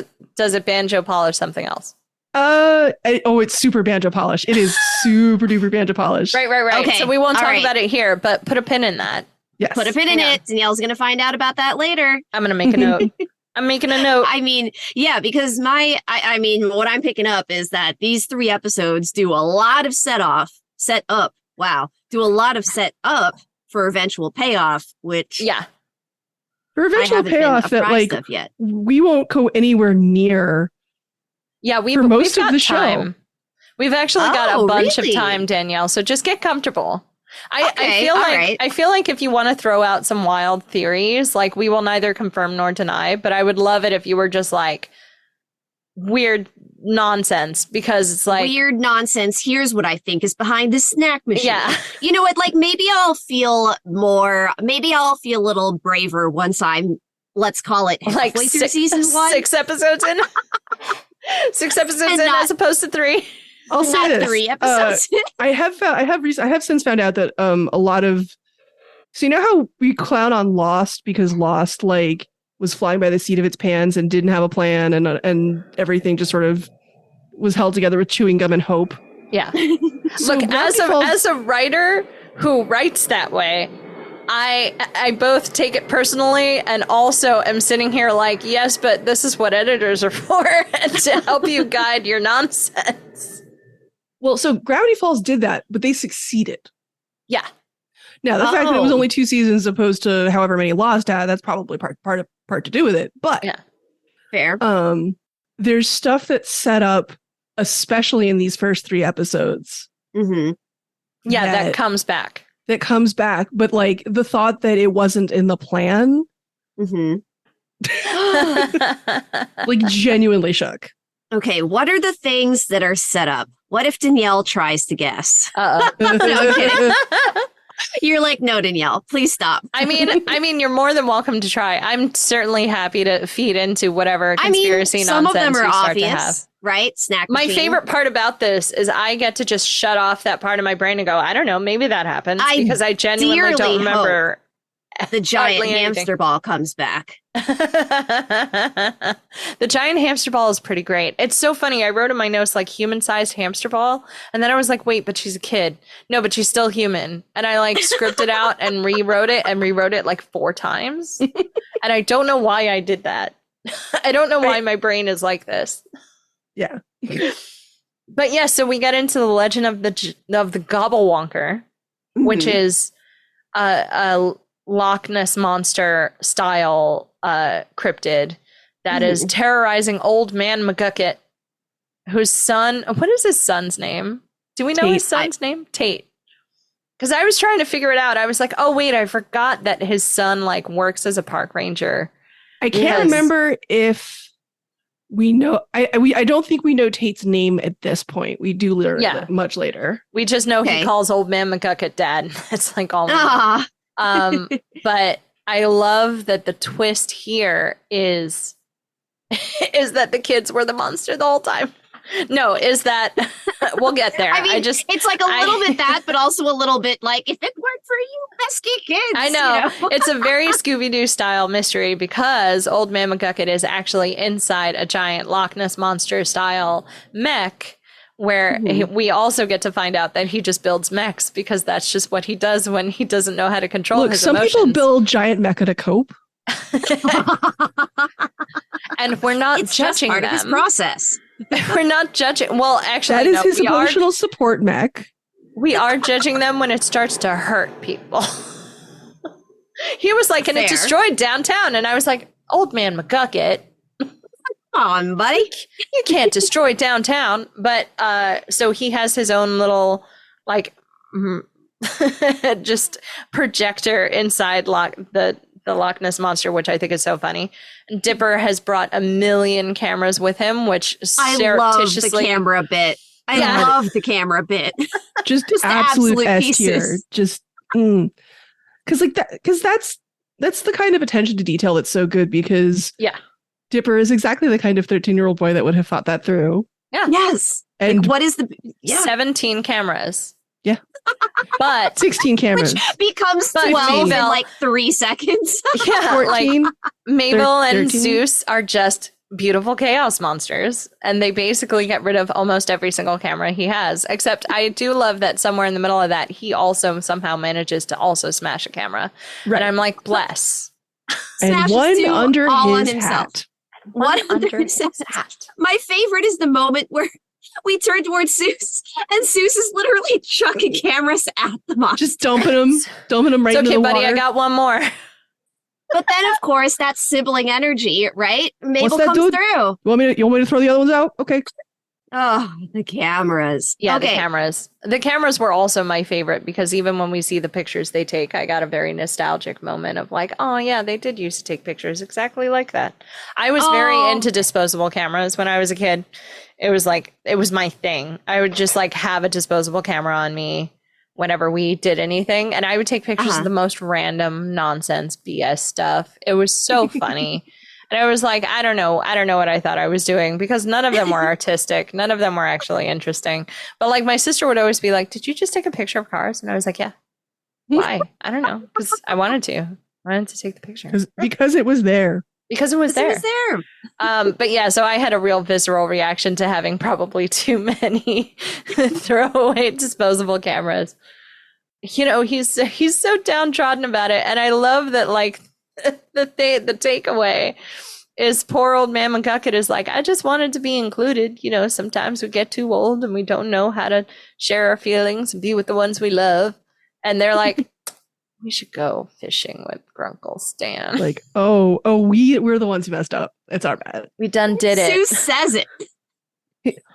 it banjo polish something else? It's super banjo polish. It is super duper banjo polish. Right. Okay. So we won't talk about it here, but put a pin in that. Yes. Put a pin in it. Danielle's going to find out about that later. I'm going to make a note. I'm making a note. I mean, yeah, because what I'm picking up is that these 3 episodes do a lot of set up for eventual payoff, which for eventual payoff that like yet. We won't go anywhere near. Yeah, for most of the time. Show. We've actually got a bunch of time, Danielle. So just get comfortable. I feel like if you want to throw out some wild theories, like we will neither confirm nor deny, but I would love it if you were just like weird nonsense, because it's like weird nonsense. Here's what I think is behind the snack machine. Yeah. You know what? Like maybe I'll feel a little braver once I'm, let's call it like through season 1. 6 episodes in. 6 episodes in as opposed to 3. I'll say this. 3 episodes. I have since found out that a lot of, so you know how we clown on Lost because Lost like was flying by the seat of its pants and didn't have a plan, and everything just sort of was held together with chewing gum and hope. Yeah. So look, as a writer who writes that way, I both take it personally and also am sitting here like, yes, but this is what editors are for, to help you guide your nonsense. Well, so Gravity Falls did that, but they succeeded. Yeah. Now, the fact that it was only 2 seasons opposed to however many Lost had, that's probably part to do with it. But yeah, fair. There's stuff that's set up, especially in these first 3 episodes. Mm-hmm. Yeah, that comes back. That comes back, but like the thought that it wasn't in the plan, like genuinely shook. Okay, what are the things that are set up? What if Danielle tries to guess? Uh-oh. No, I'm kidding. You're like, no, Danielle, please stop. I mean, you're more than welcome to try. I'm certainly happy to feed into whatever conspiracy nonsense some of them are you start obvious, to have. Right? Snack My machine. favorite part about this is I get to just shut off that part of my brain and go, I don't know, maybe that happens, because I genuinely don't remember. The giant hamster ball comes back. The giant hamster ball is pretty great. It's so funny. I wrote in my notes like human-sized hamster ball, and then I was like, wait, but she's a kid. No, but she's still human. And I like scripted out and rewrote it like 4 times. And I don't know why I did that. I don't know why my brain is like this. Yeah. But yeah, so we get into the legend of the Gobblewonker, which is a Loch Ness Monster style cryptid that is terrorizing old man McGucket, whose son, what is his son's name? Do we know Tate. His son's name? Tate. Because I was trying to figure it out. I was like, oh wait, I forgot that his son like works as a park ranger. I can't remember if we know. I don't think we know Tate's name at this point. We do learn it much later. We just know he calls old man McGucket dad. It's like all. But I love that the twist here is that the kids were the monster the whole time. No, is that we'll get there. I mean, it's like a little bit that, but also a little bit like, if it weren't for you pesky kids. I know. It's a very Scooby-Doo style mystery because old man McGucket is actually inside a giant Loch Ness Monster style mech, where we also get to find out that he just builds mechs because that's just what he does when he doesn't know how to control his emotions. Some people build giant mecha to cope. And we're not it's judging just part them. of his process. We're not judging. Well, actually, that is his emotional support mech. We are judging them when it starts to hurt people. He was like, and it destroyed downtown. And I was like, old man McGucket. Come on, buddy. You can't destroy downtown. But so he has his own little like just projector inside the Loch Ness Monster, which I think is so funny. Dipper has brought 1 million cameras with him, which I love the camera bit. I love the camera bit. Just absolute S tier. Just because that's the kind of attention to detail that's so good, because Dipper is exactly the kind of 13-year-old boy that would have thought that through. Yeah. Yes. And what is the 17 cameras? Yeah. But 16 cameras. Which becomes 12 in like 3 seconds. 14, like Mabel 13. and Zeus are just beautiful chaos monsters, and they basically get rid of almost every single camera he has, except I do love that somewhere in the middle of that he also somehow manages to also smash a camera. Right. And I'm like, bless. And one under his hat. One under his hat. My favorite is the moment where we turn towards Zeus, and Zeus is literally chucking cameras at the monster. Just dumping them right into the water. Okay, buddy, I got one more. But then, of course, that's sibling energy, right? Mabel comes through. You want me to throw the other ones out? Okay. Oh, the cameras. Yeah, okay. The cameras. The cameras were also my favorite, because even when we see the pictures they take, I got a very nostalgic moment of like, oh yeah, they did used to take pictures exactly like that. I was very into disposable cameras when I was a kid. It was my thing. I would just like have a disposable camera on me whenever we did anything, and I would take pictures of the most random nonsense BS stuff. It was so funny. And I was like, I don't know what I thought I was doing, because none of them were artistic. None of them were actually interesting. But like my sister would always be like, did you just take a picture of cars? And I was like, yeah. Why? I don't know. Because I wanted to. I wanted to take the picture. Because it was there. Because it was there. But yeah, so I had a real visceral reaction to having probably too many throwaway disposable cameras. You know, he's so downtrodden about it. And I love that, like, the takeaway is poor old man McGucket is like, I just wanted to be included. You know, sometimes we get too old and we don't know how to share our feelings and be with the ones we love. And they're like, we should go fishing with Grunkle Stan. Like, we're the ones who messed up. It's our bad. We done did it. Zeus says it.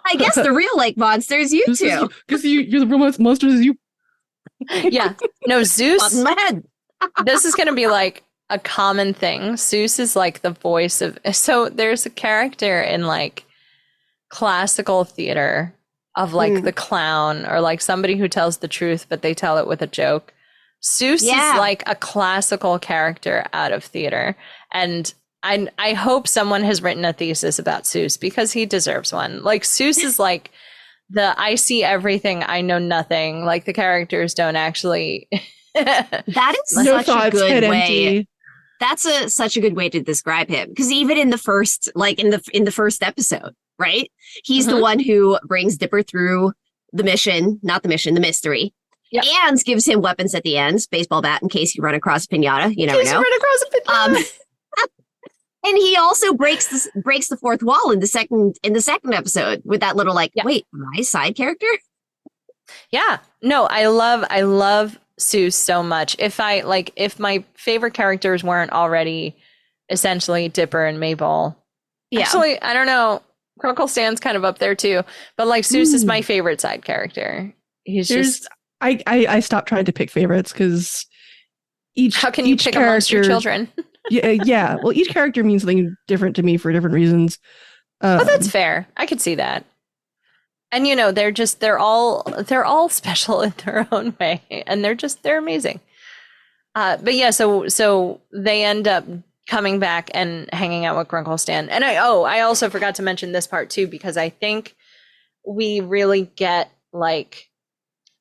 I guess the real lake monster is you two. Because you're the real monster is you. Yeah. No, Zeus. In my head. This is going to be like a common thing. Zeus is like the voice of, so there's a character in like classical theater of like the clown, or like somebody who tells the truth but they tell it with a joke. Zeus is like a classical character out of theater, and I hope someone has written a thesis about Zeus, because he deserves one. Like Zeus is like the I see everything, I know nothing. Like the characters don't actually. That is no such thoughts, a good way. Empty. That's such a good way to describe him, because even in the first, like in the first episode, right? He's the one who brings Dipper through the mystery. Yep. And gives him weapons at the end, baseball bat in case you run across a pinata. You never know. And he also breaks the fourth wall in the second episode with that little like, wait, my side character? Yeah. No, I love Zeus so much. If my favorite characters weren't already essentially Dipper and Mabel. Yeah. Actually, I don't know. Grunkle Stan's kind of up there too. But like Zeus is my favorite side character. I stopped trying to pick favorites, because how can you pick amongst your children? yeah. Well, each character means something different to me for different reasons. Oh, that's fair. I could see that. And you know, they're all special in their own way, and they're amazing. But yeah, so they end up coming back and hanging out with Grunkle Stan. And I also forgot to mention this part too, because I think we really get like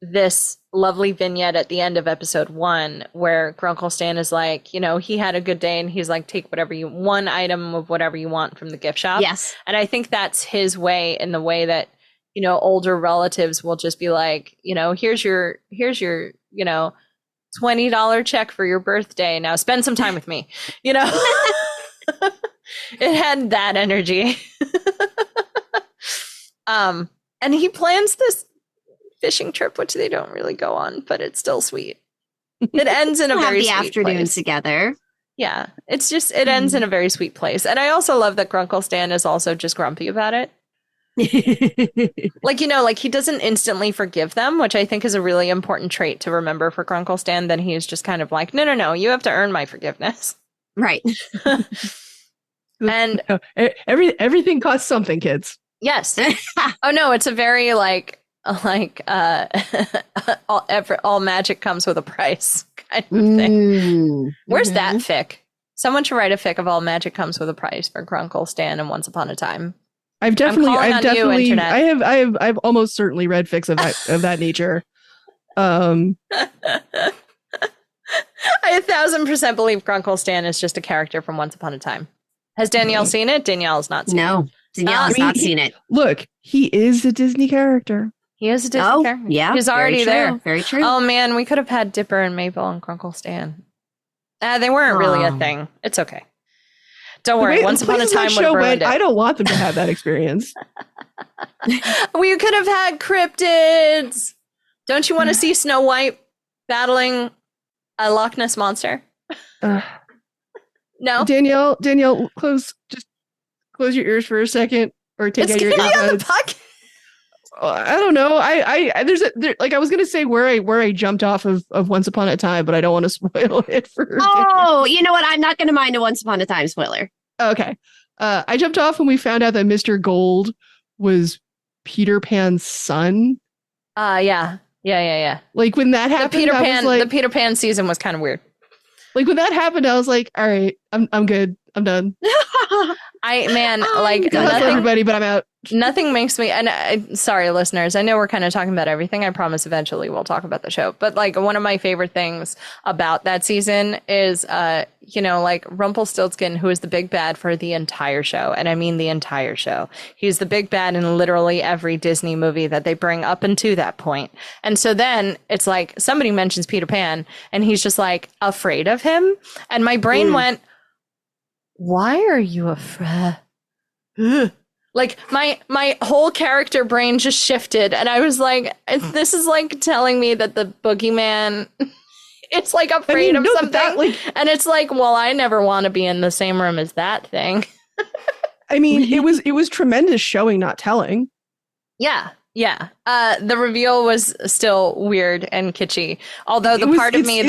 this lovely vignette at the end of episode 1 where Grunkle Stan is like, you know, he had a good day, and he's like, take one item of whatever you want from the gift shop. Yes. And I think that's his way, in the way that, you know, older relatives will just be like, you know, here's your, you know, $20 check for your birthday. Now spend some time with me, you know. It had that energy. And he plans this fishing trip, which they don't really go on, but it's still sweet. It ends in a very sweet afternoon place. Together. Yeah, it's just, it ends in a very sweet place. And I also love that Grunkle Stan is also just grumpy about it. Like, you know, like he doesn't instantly forgive them, which I think is a really important trait to remember for Grunkle Stan. Then he's just kind of like, no, you have to earn my forgiveness. Right. And everything costs something, kids. Yes. Oh no, it's a very like all magic comes with a price kind of thing. Where's that fic? Someone should write a fic of all magic comes with a price for Grunkle Stan and Once Upon a Time. I've almost certainly read fics of that nature. I 1000% believe Grunkle Stan is just a character from Once Upon a Time. Has Danielle seen it? Danielle's not seen it. No, Danielle's not seen it. Look, he is a Disney character. He is a Disney character. Yeah, he's already there. Very true. Oh man, we could have had Dipper and Mabel and Grunkle Stan. They weren't really a thing. It's okay. Don't worry. Once Upon a Time would have ruined it. I don't want them to have that experience. We could have had cryptids. Don't you want to see Snow White battling a Loch Ness monster? No. Danielle, close your ears for a second, or take out your earbuds. I don't know. I was gonna say where I jumped off of Once Upon a Time, but I don't want to spoil it for. Oh, you know what? I'm not gonna mind a Once Upon a Time spoiler. Okay. I jumped off when we found out that Mr. Gold was Peter Pan's son. Yeah. Like when that happened, the Peter Pan season was kind of weird. Like when that happened, I was like, all right, I'm good. I'm done. Nothing, everybody, but I'm out. Nothing makes me, and sorry, listeners, I know we're kind of talking about everything. I promise eventually we'll talk about the show. But like one of my favorite things about that season is, like Rumpelstiltskin, who is the big bad for the entire show. And I mean the entire show. He's the big bad in literally every Disney movie that they bring up until that point. And so then it's like somebody mentions Peter Pan and he's just like afraid of him. And my brain went, why are you afraid? Like my whole character brain just shifted, and I was like, "This is like telling me that the boogeyman, it's like afraid of something." And it's like, well, I never want to be in the same room as that thing. I mean, it was tremendous showing, not telling. Yeah. The reveal was still weird and kitschy. Although the part of me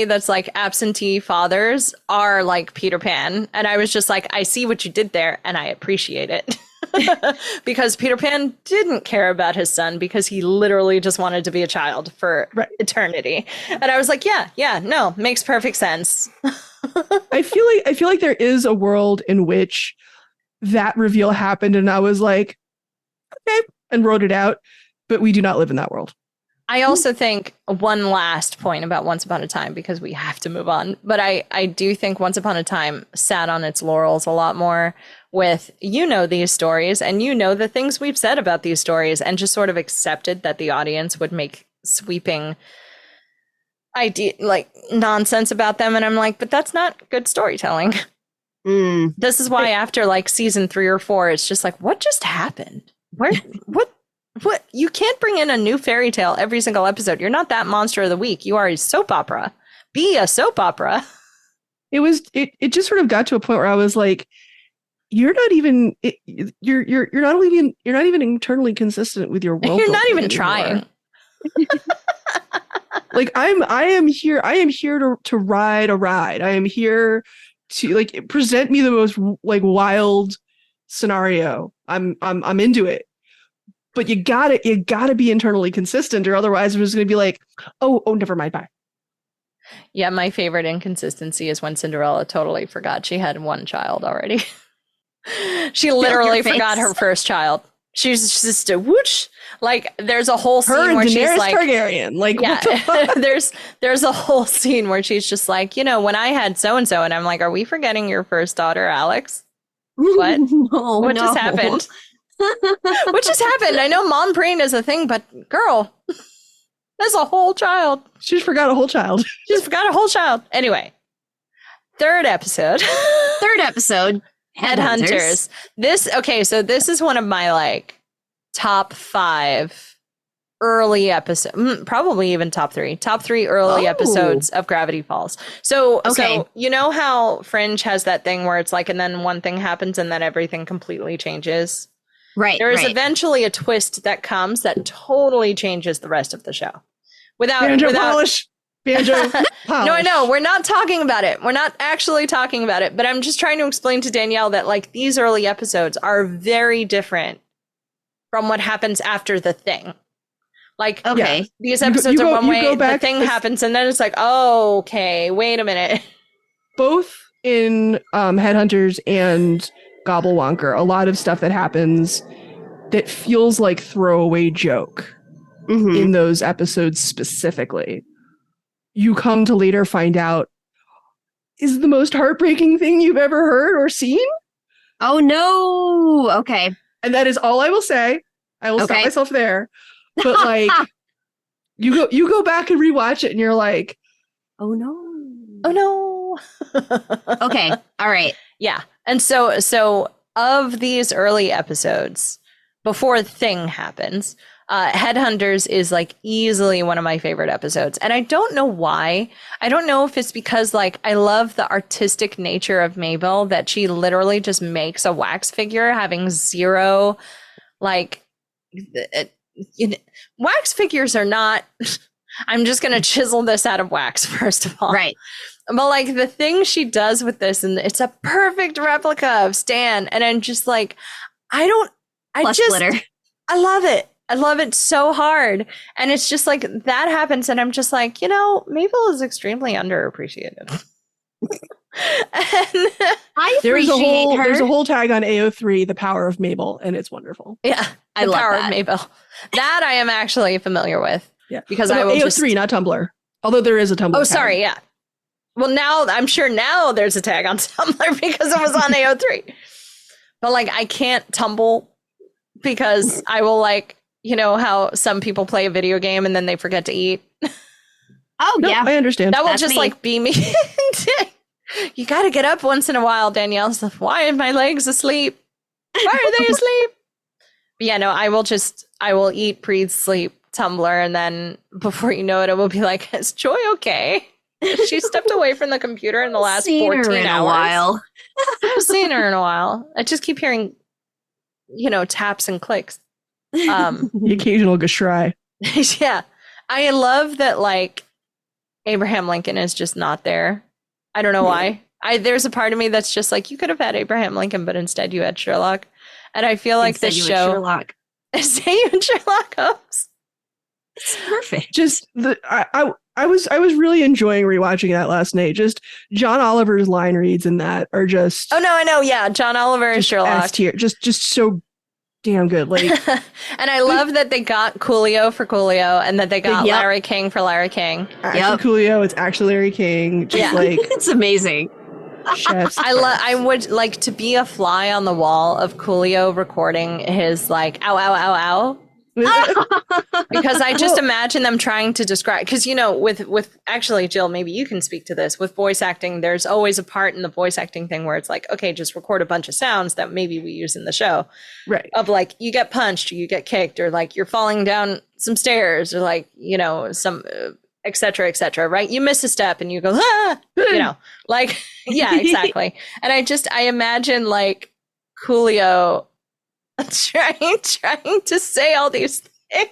that's like absentee fathers are like Peter Pan. And I was just like, I see what you did there and I appreciate it. Because Peter Pan didn't care about his son because he literally just wanted to be a child for eternity. And I was like, no, makes perfect sense. I feel like there is a world in which that reveal happened and I was like, okay, and wrote it out. But we do not live in that world. I also think one last point about Once Upon a Time, because we have to move on. But I do think Once Upon a Time sat on its laurels a lot more with, these stories and the things we've said about these stories and just sort of accepted that the audience would make sweeping nonsense about them. And I'm like, but that's not good storytelling. This is why after like season 3 or 4, it's just like, what just happened? What? You can't bring in a new fairy tale every single episode. You're not that monster of the week. You are a soap opera. Be a soap opera. It just sort of got to a point where I was like, you're not even internally consistent with your world. You're not even trying. Like I am here to ride a ride. I am here to like present me the most like wild scenario. I'm into it. But you gotta be internally consistent, or otherwise we're just gonna be like, oh, never mind, bye. Yeah, my favorite inconsistency is when Cinderella totally forgot she had one child already. She literally forgot her first child. She's just a whoosh. Like there's a whole scene where she's like Targaryen. Like yeah, there's a whole scene where she's just like, when I had so and so, and I'm like, are we forgetting your first daughter, Alex? What? What just happened? What just happened? I know mom brain is a thing, but girl, there's a whole child. She just forgot a whole child. Anyway, third episode. Headhunters. This is one of my like top 5 early episodes, probably even top 3 early episodes of Gravity Falls. So you know how Fringe has that thing where it's like, and then one thing happens and then everything completely changes. Right. There is eventually a twist that comes that totally changes the rest of the show. Without Banjo. No, I know. We're not talking about it. We're not actually talking about it. But I'm just trying to explain to Danielle that like these early episodes are very different from what happens after the thing. Like, okay, these episodes are one way, the thing happens, and then it's like, oh, okay, wait a minute. Both in Headhunters and Gobblewonker, a lot of stuff that happens that feels like throwaway joke in those episodes specifically. You come to later find out is the most heartbreaking thing you've ever heard or seen. Oh, no. Okay. And that is all I will say. I will stop myself there. But like, you go back and rewatch it and you're like, oh no. Oh no. Okay. All right. Yeah. And so of these early episodes, before the thing happens, Headhunters is like easily one of my favorite episodes. And I don't know why. I don't know if it's because like I love the artistic nature of Mabel, that she literally just makes a wax figure having zero like wax figures are not I'm just going to chisel this out of wax, first of all. Right. But like the thing she does with this, and it's a perfect replica of Stan. And I'm just like, I glitter. I love it. I love it so hard. And it's just like that happens. And I'm just like, Mabel is extremely underappreciated. And I appreciate her. There's a whole tag on AO3, The Power of Mabel, and it's wonderful. Yeah. I love Power that. of Mabel. That I am actually familiar with. Yeah. Because I will AO3, not Tumblr. Although there is a Tumblr. Oh, sorry. Yeah. Well, I'm sure now there's a tag on Tumblr because it was on AO3. But like, I can't tumble because I will like, how some people play a video game and then they forget to eat. Oh, no, yeah. I understand. That will just like be me. You got to get up once in a while, Danielle. Why are my legs asleep? Why are they asleep? But yeah, no, I will eat, breathe, sleep, Tumblr. And then before you know it, it will be like, is Joy okay? She stepped away from the computer in the last 14 hours. A while. I haven't seen her in a while. I just keep hearing, taps and clicks. The occasional geschrei. Yeah. I love that, like, Abraham Lincoln is just not there. I don't know why. There's a part of me that's just like, you could have had Abraham Lincoln, but instead you had Sherlock. And I feel like this show. Sherlock. Say you and Sherlock Holmes. It's perfect. Just I was really enjoying rewatching that last night. Just John Oliver's line reads in that are just. Oh no, I know. Yeah, John Oliver and Sherlock. S-tier. Just so damn good. Like, and I love that they got Coolio for Coolio, and that they got Larry King for Larry King. Actually, Coolio. It's actually Larry King. Just like it's amazing. Chef's I would like to be a fly on the wall of Coolio recording his like ow ow ow ow. Because I just imagine them trying to describe, because with actually, Jill, maybe you can speak to this. With voice acting, there's always a part in the voice acting thing where it's like, okay, just record a bunch of sounds that maybe we use in the show, right? Of like you get punched, or you get kicked, or like you're falling down some stairs, or like some et cetera, right? You miss a step and you go like yeah, exactly. And I imagine like Coolio trying to say all these things.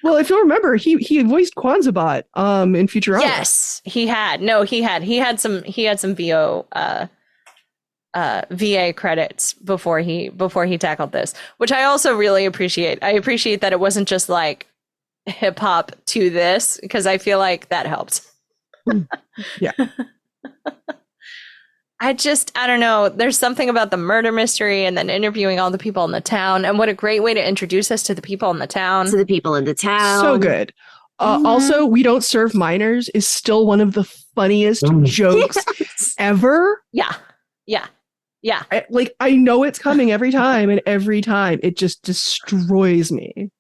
Well, if you'll remember, he voiced Kwanzaa in Futurama. Yes, he had. No, he had some VO VA credits before he tackled this, which I also really appreciate. I appreciate that it wasn't just like hip hop to this, because I feel like that helped. Yeah. I don't know. There's something about the murder mystery and then interviewing all the people in the town. And what a great way to introduce us to the people in the town. To the people in the town. So good. Also, We Don't Serve Minors is still one of the funniest jokes ever. Yeah. I know it's coming every time, and every time it just destroys me.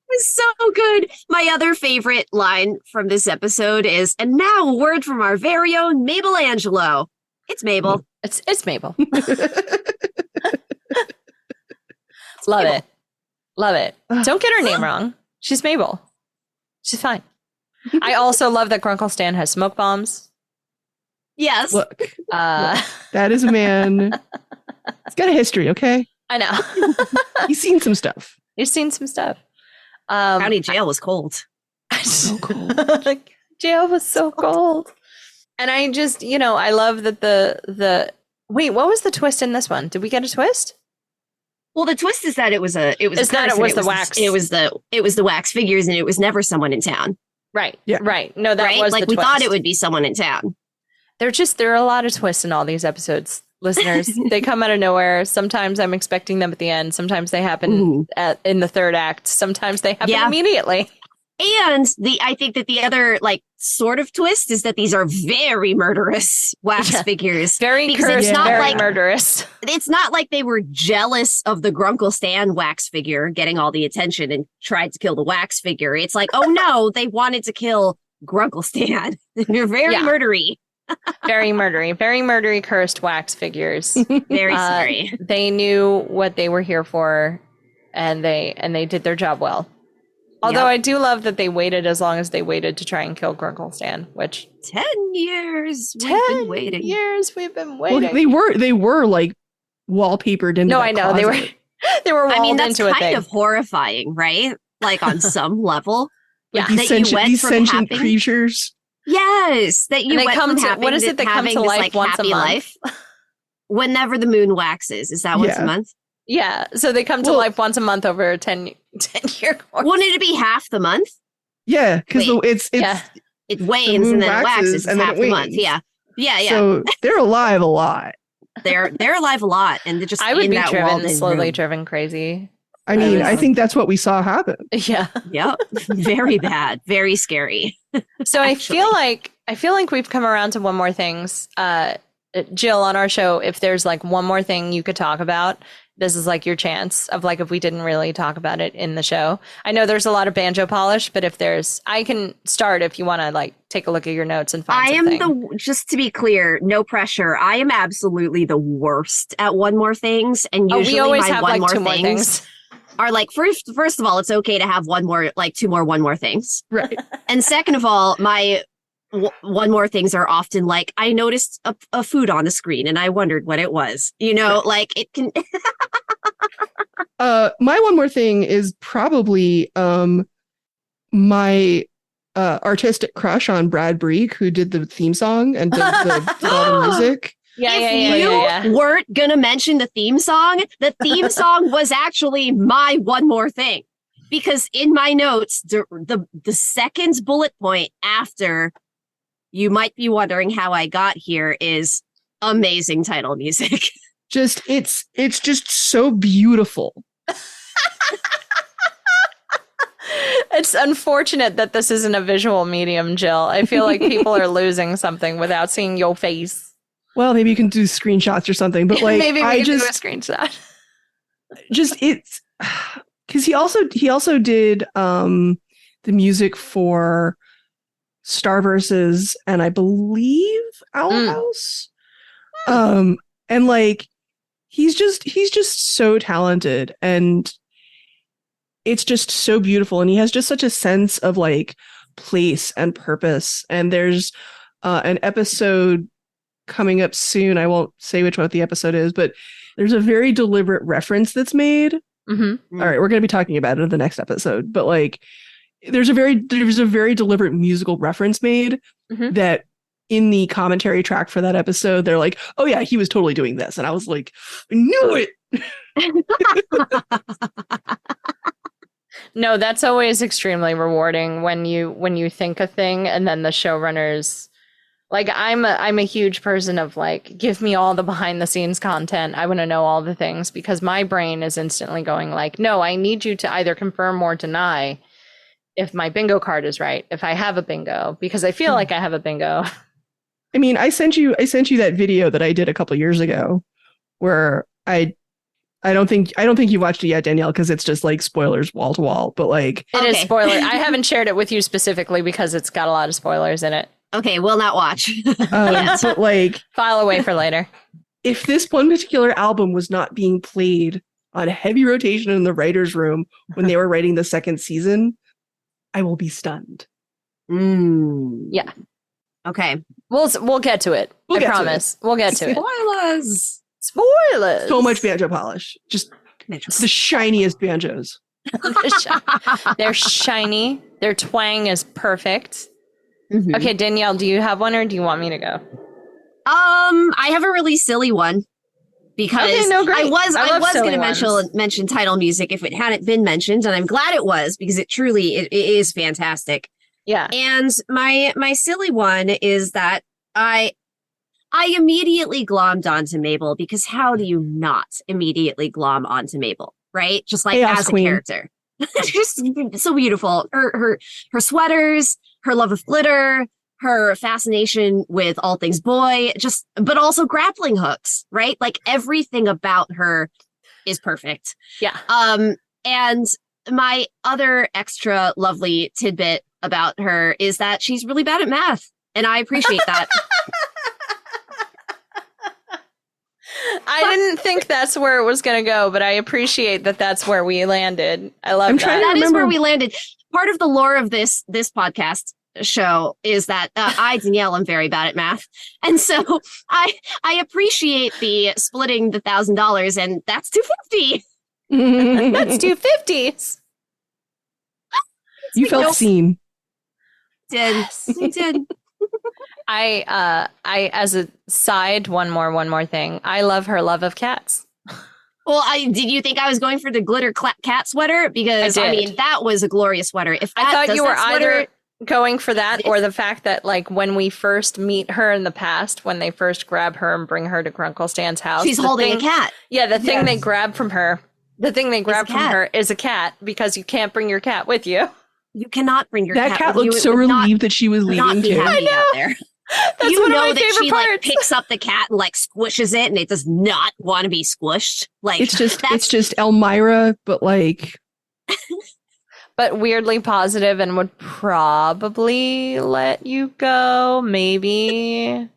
It's so good. My other favorite line from this episode is, and now a word from our very own Mabel Angelo. It's Mabel. It's Mabel. Love it. Don't get her name wrong. She's Mabel. She's fine. I also love that Grunkle Stan has smoke bombs. Yes. Look, that is a man. He's got a history, okay? I know. He's seen some stuff. He's seen some stuff. County jail was cold. So cold. Jail was so cold. And I just, I love that the wait, what was the twist in this one? Did we get a twist? Well, the twist is that it was the wax. It was the wax figures, and it was never someone in town. Right. Yeah. Right. No, that was like the we twist. thought it would be someone in town. There are a lot of twists in all these episodes, listeners. They come out of nowhere. Sometimes I'm expecting them at the end. Sometimes they happen in the third act. Sometimes they happen immediately. And I think that the other sort of twist is that these are very murderous wax figures. Very cursed, it's not very murderous. It's not like they were jealous of the Grunkle Stan wax figure getting all the attention and tried to kill the wax figure. It's like, oh no, they wanted to kill Grunkle Stan. They're very murdery. Very murdery, cursed wax figures. Very scary. They knew what they were here for, and they did their job well. Although I do love that they waited as long as they waited to try and kill Grunkle Stan, which 10 years we've been waiting. Well, they were like wallpapered into. No, I know closet. they were walled that's into a thing. Kind of horrifying, right? Like on some level. Yeah, these sentient creatures. Yes, that you went from having what is it that comes to life once a month? Life, whenever the moon waxes, is that once a month? Yeah, so they come to life once a month over a 10-year course. Wouldn't it be half the month? Yeah, because it wanes and then it waxes and half the month. Yeah. So they're alive a lot. They're alive a lot, and they're just I would be slowly driven crazy. I mean, I think that's what we saw happen. Yeah. Yep. Very bad. Very scary. So I feel like we've come around to one more things. Jill, on our show, if there's one more thing you could talk about, this is your chance of if we didn't really talk about it in the show. I know there's a lot of banjo polish, but I can start if you want to take a look at your notes and find something. Just to be clear, no pressure. I am absolutely the worst at one more things, and usually we always have one more two more things. Are first of all, it's okay to have one more things. Right. And second of all, my one more things are often I noticed a food on the screen and I wondered what it was. It can. My one more thing is probably my artistic crush on Brad Breek, who did the theme song and did all the music. If you weren't gonna mention the theme song was actually my one more thing, because in my notes, the second bullet point after "you might be wondering how I got here" is amazing title music. It's just so beautiful. It's unfortunate that this isn't a visual medium, Jill. I feel like people are losing something without seeing your face. Well, maybe you can do screenshots or something, but maybe we can do a screenshot. It's because he also did the music for Starverses and I believe Owl House. And he's just so talented, and it's just so beautiful, and he has just such a sense of place and purpose. And there's an episode coming up soon. I won't say which one the episode is, but there's a very deliberate reference that's made. Mm-hmm. All right, we're going to be talking about it in the next episode, but there's a very deliberate musical reference made that in the commentary track for that episode, they're like, oh yeah, he was totally doing this. And I was like, I knew it. No, that's always extremely rewarding when you think a thing and then the showrunners, I'm a huge person of give me all the behind the scenes content. I want to know all the things, because my brain is instantly going no, I need you to either confirm or deny if my bingo card is right, if I have a bingo, because I feel like I have a bingo. I mean, I sent you that video that I did a couple years ago where I don't think you watched it yet, Danielle, because it's just spoilers wall to wall, but it is spoiler. I haven't shared it with you specifically because it's got a lot of spoilers in it. Okay, we'll not watch. But file away for later. If this one particular album was not being played on heavy rotation in the writer's room when they were writing the second season, I will be stunned. Yeah. Okay. We'll get to it. I promise. We'll get to it. Spoilers. So much banjo polish. Just the shiniest banjos. They're shiny. Their twang is perfect. Mm-hmm. Okay, Danielle, do you have one or do you want me to go? I have a really silly one because I was going to mention title music if it hadn't been mentioned, and I'm glad it was because it is fantastic. Yeah. And my silly one is that I immediately glommed onto Mabel because how do you not immediately glom onto Mabel, right? Just like Chaos as Queen. A character. Just so beautiful. Her sweaters, her love of glitter, her fascination with all things boy, but also grappling hooks, right? Like everything about her is perfect. Yeah. And my other extra lovely tidbit about her is that she's really bad at math, and I appreciate that. I didn't think that's where it was going to go, but I appreciate that that's where we landed. I love that. That is where we landed. Part of the lore of this podcast show is that Danielle, am very bad at math. And so I appreciate the splitting the $1,000, and that's $250. That's $250. You felt seen. Yes. I did. I as a side, one more thing. I love her love of cats. Well, did you think I was going for the glitter cat sweater? Because I mean, that was a glorious sweater. If I thought you were either going for that or the fact that, like, when we first meet her in the past, when they first grab her and bring her to Grunkle Stan's house, she's holding a cat. Yeah, the thing they grab from her, is a cat because you can't bring your cat with you. You cannot bring your cat. That cat looked so relieved that she was leaving too. I know. Out there. That's one of my favorite she parts. Like picks up the cat and like squishes it, and it does not want to be squished. Like it's just Elmira, but like, but weirdly positive, and would probably let you go, maybe,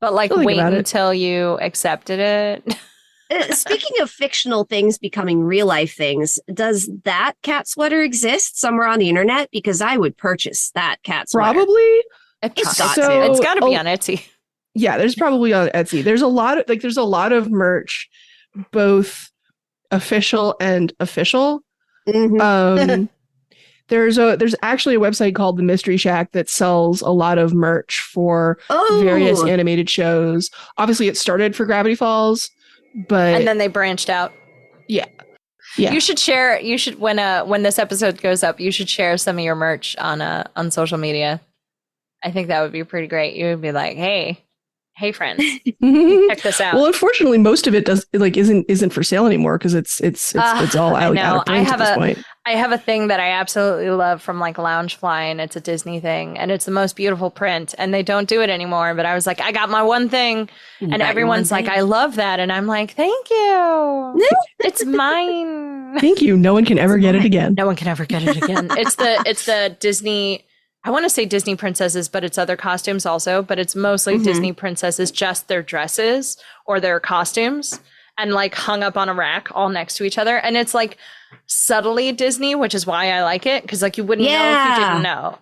but like wait until you accepted it. Speaking of fictional things becoming real life things, does that cat sweater exist somewhere on the internet? Because I would purchase that cat sweater. Probably. It's got to be on Etsy. Yeah, there's probably on Etsy. There's a lot of merch, both official and official. Mm-hmm. There's actually a website called the Mystery Shack that sells a lot of merch for various animated shows. Obviously, it started for Gravity Falls. And then they branched out. Yeah. You should share. You should when this episode goes up, you should share some of your merch on social media. I think that would be pretty great. You would be like, hey friends, check this out. Well, unfortunately, most of it isn't for sale anymore because it's all out of print at this point. I have a thing that I absolutely love from like Loungefly, and it's a Disney thing, and it's the most beautiful print, and they don't do it anymore. But I was like, I got my one thing, and everyone's like, I love that, and I'm like, thank you, it's mine. Thank you. No one can ever get it again. No one can ever get it again. It's the Disney. I want to say Disney princesses, but it's other costumes also. But it's mostly Disney princesses, just their dresses or their costumes, and like hung up on a rack all next to each other. And it's like subtly Disney, which is why I like it, because like you wouldn't know if you didn't know,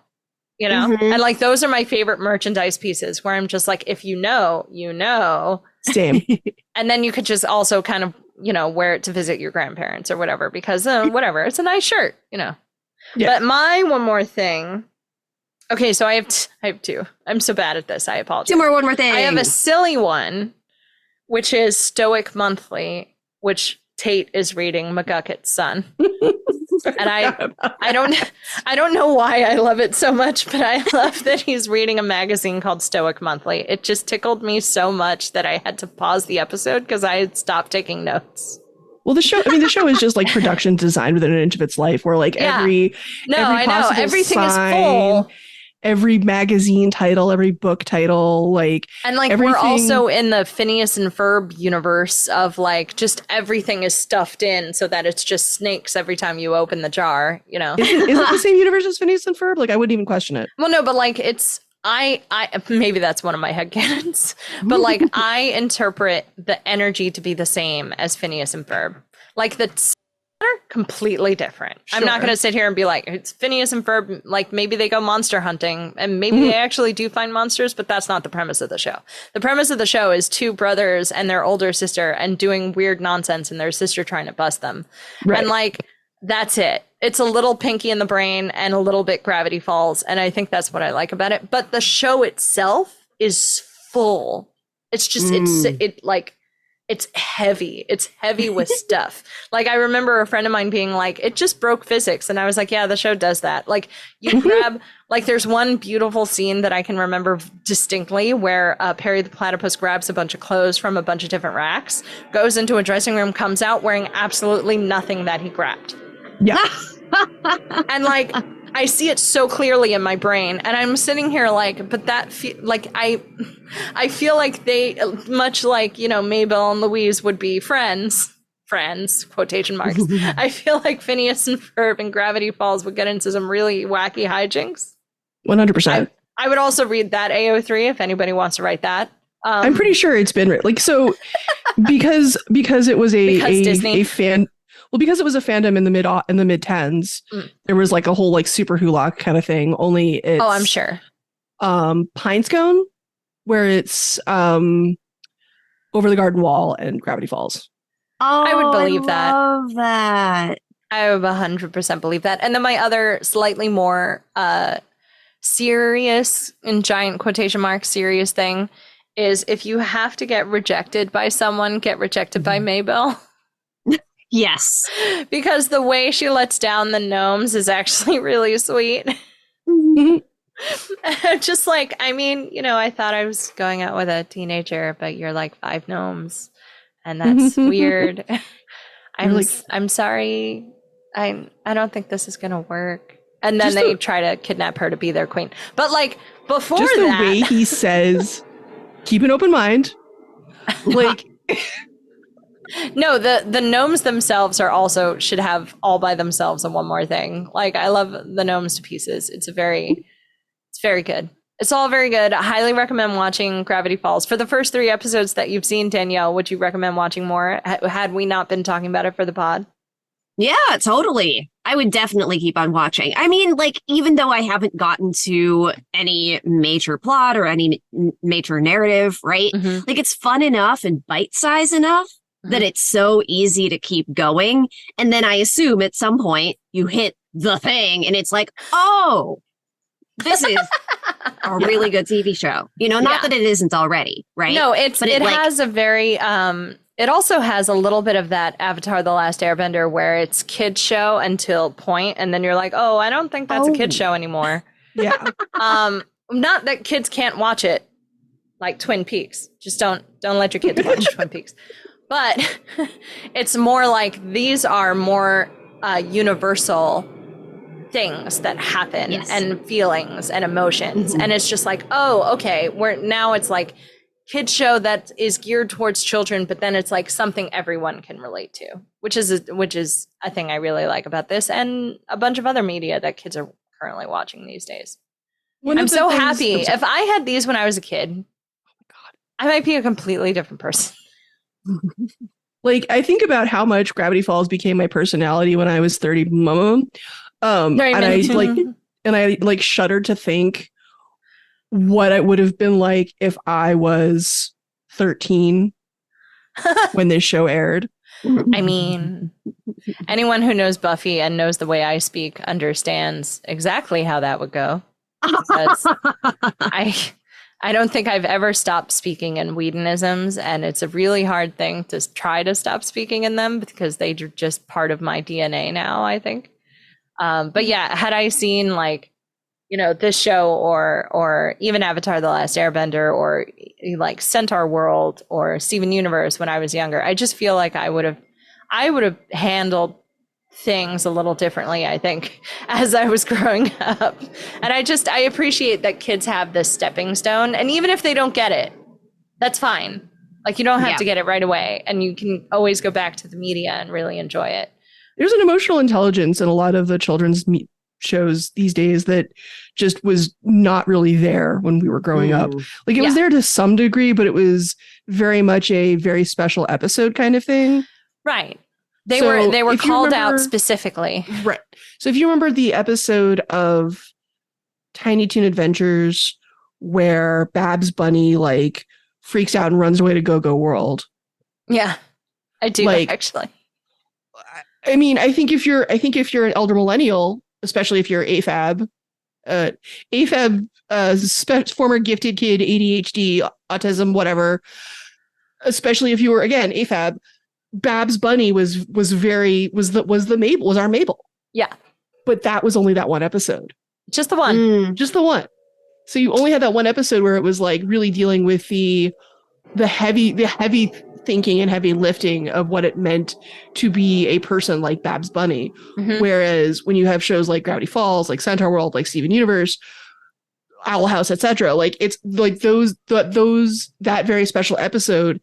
you know. And like those are my favorite merchandise pieces, where I'm just like, if you know, you know. Same. And then you could just also kind of, you know, wear it to visit your grandparents or whatever, because whatever, it's a nice shirt, you know. Yeah. But my one more thing. Okay, so I have two. I'm so bad at this. I apologize. One more thing. I have a silly one, which is Stoic Monthly, which Tate is reading, McGucket's son. And I don't know why I love it so much, but I love that he's reading a magazine called Stoic Monthly. It just tickled me so much that I had to pause the episode because I had stopped taking notes. Well, the show is just like production designed within an inch of its life, where like every everything sign, is full. Every magazine title, every book title, like, and like everything. We're also in the Phineas and Ferb universe of like just everything is stuffed in so that it's just snakes every time you open the jar, you know. Is it the same universe as Phineas and Ferb? Like, I wouldn't even question it. Well, no, but like it's I maybe that's one of my headcanons, but like I interpret the energy to be the same as Phineas and Ferb. Like the are completely different. Sure. I'm not going to sit here and be like, it's Phineas and Ferb, like maybe they go monster hunting and maybe they actually do find monsters, but that's not the premise of the show. The premise of the show is two brothers and their older sister and doing weird nonsense and their sister trying to bust them. Right. And like That's it. It's a little Pinky in the Brain and a little bit Gravity Falls. And I think that's what I like about it. But the show itself is full. It's just, it's heavy. It's heavy with stuff. Like, I remember a friend of mine being like, it just broke physics. And I was like, yeah, the show does that. Like, you grab, like, there's one beautiful scene that I can remember distinctly where Perry the Platypus grabs a bunch of clothes from a bunch of different racks, goes into a dressing room, comes out wearing absolutely nothing that he grabbed. Yeah. And like, I see it so clearly in my brain, and I'm sitting here like, but that I feel like they, much like, you know, Mabel and Louise would be friends, quotation marks. I feel like Phineas and Ferb and Gravity Falls would get into some really wacky hijinks. 100%. I would also read that AO3 if anybody wants to write that. I'm pretty sure it's been like, so because it was a fan. Well, because it was a fandom in the mid tens, there was like a whole like Super Hulock kind of thing. Only it's I'm sure. Pine Scone, where it's Over the Garden Wall and Gravity Falls. Oh, I would believe that. I love that. I would 100% believe that. And then my other slightly more serious, in giant quotation marks, serious thing is if you have to get rejected by someone, get rejected by Mabel. Yes. Because the way she lets down the gnomes is actually really sweet. Just like, I mean, you know, I thought I was going out with a teenager, but you're like 5 gnomes. And that's weird. I'm sorry. I don't think this is going to work. And then they try to kidnap her to be their queen. But like, before just that. the way he says, keep an open mind. Like. No, the gnomes themselves are also should have all by themselves and one more thing. Like, I love the gnomes to pieces. It's very good. It's all very good. I highly recommend watching Gravity Falls. For the first 3 episodes that you've seen, Danielle, would you recommend watching more? Had we not been talking about it for the pod? Yeah, totally. I would definitely keep on watching. I mean, like, even though I haven't gotten to any major plot or any major narrative, right? Mm-hmm. Like, it's fun enough and bite-sized enough that it's so easy to keep going. And then I assume at some point you hit the thing and it's like, oh, this is a really good TV show. You know, not that it isn't already, right? No, it has a very, it also has a little bit of that Avatar The Last Airbender where it's kid show until point, and then you're like, oh, I don't think that's a kid show anymore. Yeah. Not that kids can't watch it, like Twin Peaks. Just don't let your kids watch Twin Peaks. But it's more like these are more universal things that happen and feelings and emotions. Mm-hmm. And it's just like, oh, okay, now it's like kids show that is geared towards children, but then it's like something everyone can relate to, which is a thing I really like about this and a bunch of other media that kids are currently watching these days. I'm so happy. If I had these when I was a kid, oh my God, I might be a completely different person. Like, I think about how much Gravity Falls became my personality when I was 30 mama. And I shuddered to think what it would have been like if I was 13 when this show aired. I mean, anyone who knows Buffy and knows the way I speak understands exactly how that would go. Because I don't think I've ever stopped speaking in Whedonisms, and it's a really hard thing to try to stop speaking in them because they're just part of my DNA now, I think. But yeah, had I seen like, you know, this show or even Avatar The Last Airbender or like Centaur World or Steven Universe when I was younger, I just feel like I would have handled things a little differently, I think, as I was growing up. And I appreciate that kids have this stepping stone. And even if they don't get it, that's fine. Like, you don't have to get it right away. And you can always go back to the media and really enjoy it. There's an emotional intelligence in a lot of the children's shows these days that just was not really there when we were growing up. Like, it was there to some degree, but it was very much a very special episode kind of thing. Right. They were called out specifically. Right. So if you remember the episode of Tiny Toon Adventures where Babs Bunny like freaks out and runs away to Go-Go World. Yeah, I do, like, actually. I mean, I think if you're an elder millennial, especially if you're AFAB, former gifted kid, ADHD, autism, whatever, especially if you were, again, AFAB, Babs Bunny was our Mabel. Yeah. But that was only that one episode. Just the one. Just the one. So you only had that one episode where it was like really dealing with the heavy thinking and heavy lifting of what it meant to be a person like Babs Bunny. Mm-hmm. Whereas when you have shows like Gravity Falls, like Centaur World, like Steven Universe, Owl House, etc., like it's like that very special episid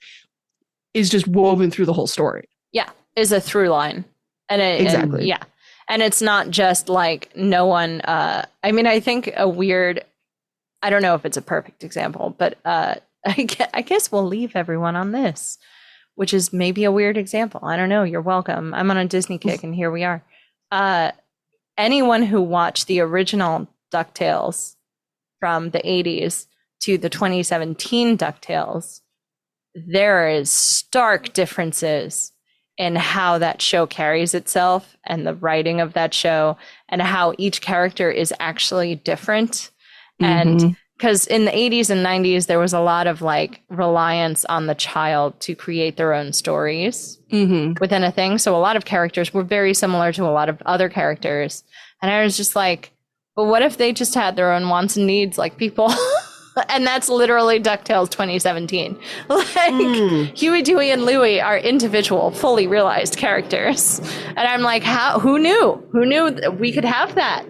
is just woven through the whole story. Yeah, is a through line. Exactly. Yeah. And it's not just like no one, I mean, I think I don't know if it's a perfect example, but I guess we'll leave everyone on this, which is maybe a weird example. I don't know. You're welcome. I'm on a Disney kick and here we are. Anyone who watched the original DuckTales from the 80s to the 2017 DuckTales, there is stark differences in how that show carries itself and the writing of that show and how each character is actually different. Mm-hmm. And because in the 80s and 90s, there was a lot of like reliance on the child to create their own stories within a thing. So a lot of characters were very similar to a lot of other characters. And I was just like, but what if they just had their own wants and needs like people? And that's literally DuckTales 2017. Like Huey, Dewey, and Louie are individual, fully realized characters. And I'm like, who knew? Who knew that we could have that?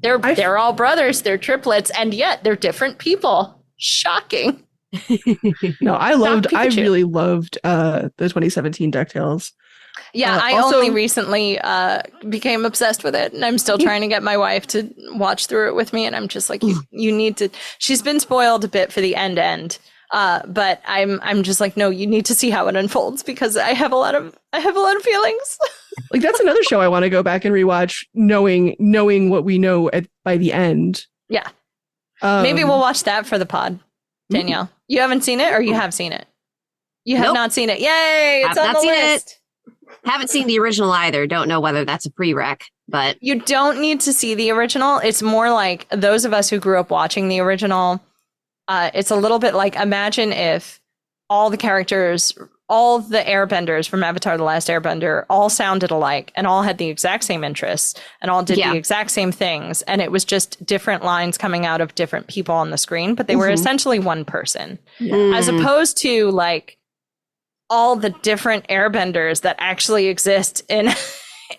They're all brothers, they're triplets, and yet they're different people. Shocking. No, I really loved the 2017 DuckTales. Yeah, I only recently became obsessed with it, and I'm still trying to get my wife to watch through it with me. And I'm just like, you need to. She's been spoiled a bit for the end, but I'm just like, no, you need to see how it unfolds because I have a lot of feelings. Like that's another show I want to go back and rewatch, knowing what we know by the end. Yeah, maybe we'll watch that for the pod, Danielle. You haven't seen it, or you have seen it? You have not seen it. Yay! It's on the list. Haven't seen the original either. Don't know whether that's a prereq, but you don't need to see the original. It's more like those of us who grew up watching the original. It's a little bit like, imagine if all the characters, all the airbenders from Avatar: The Last Airbender all sounded alike and all had the exact same interests and all did the exact same things. And it was just different lines coming out of different people on the screen, but they were essentially one person. As opposed to like all the different airbenders that actually exist in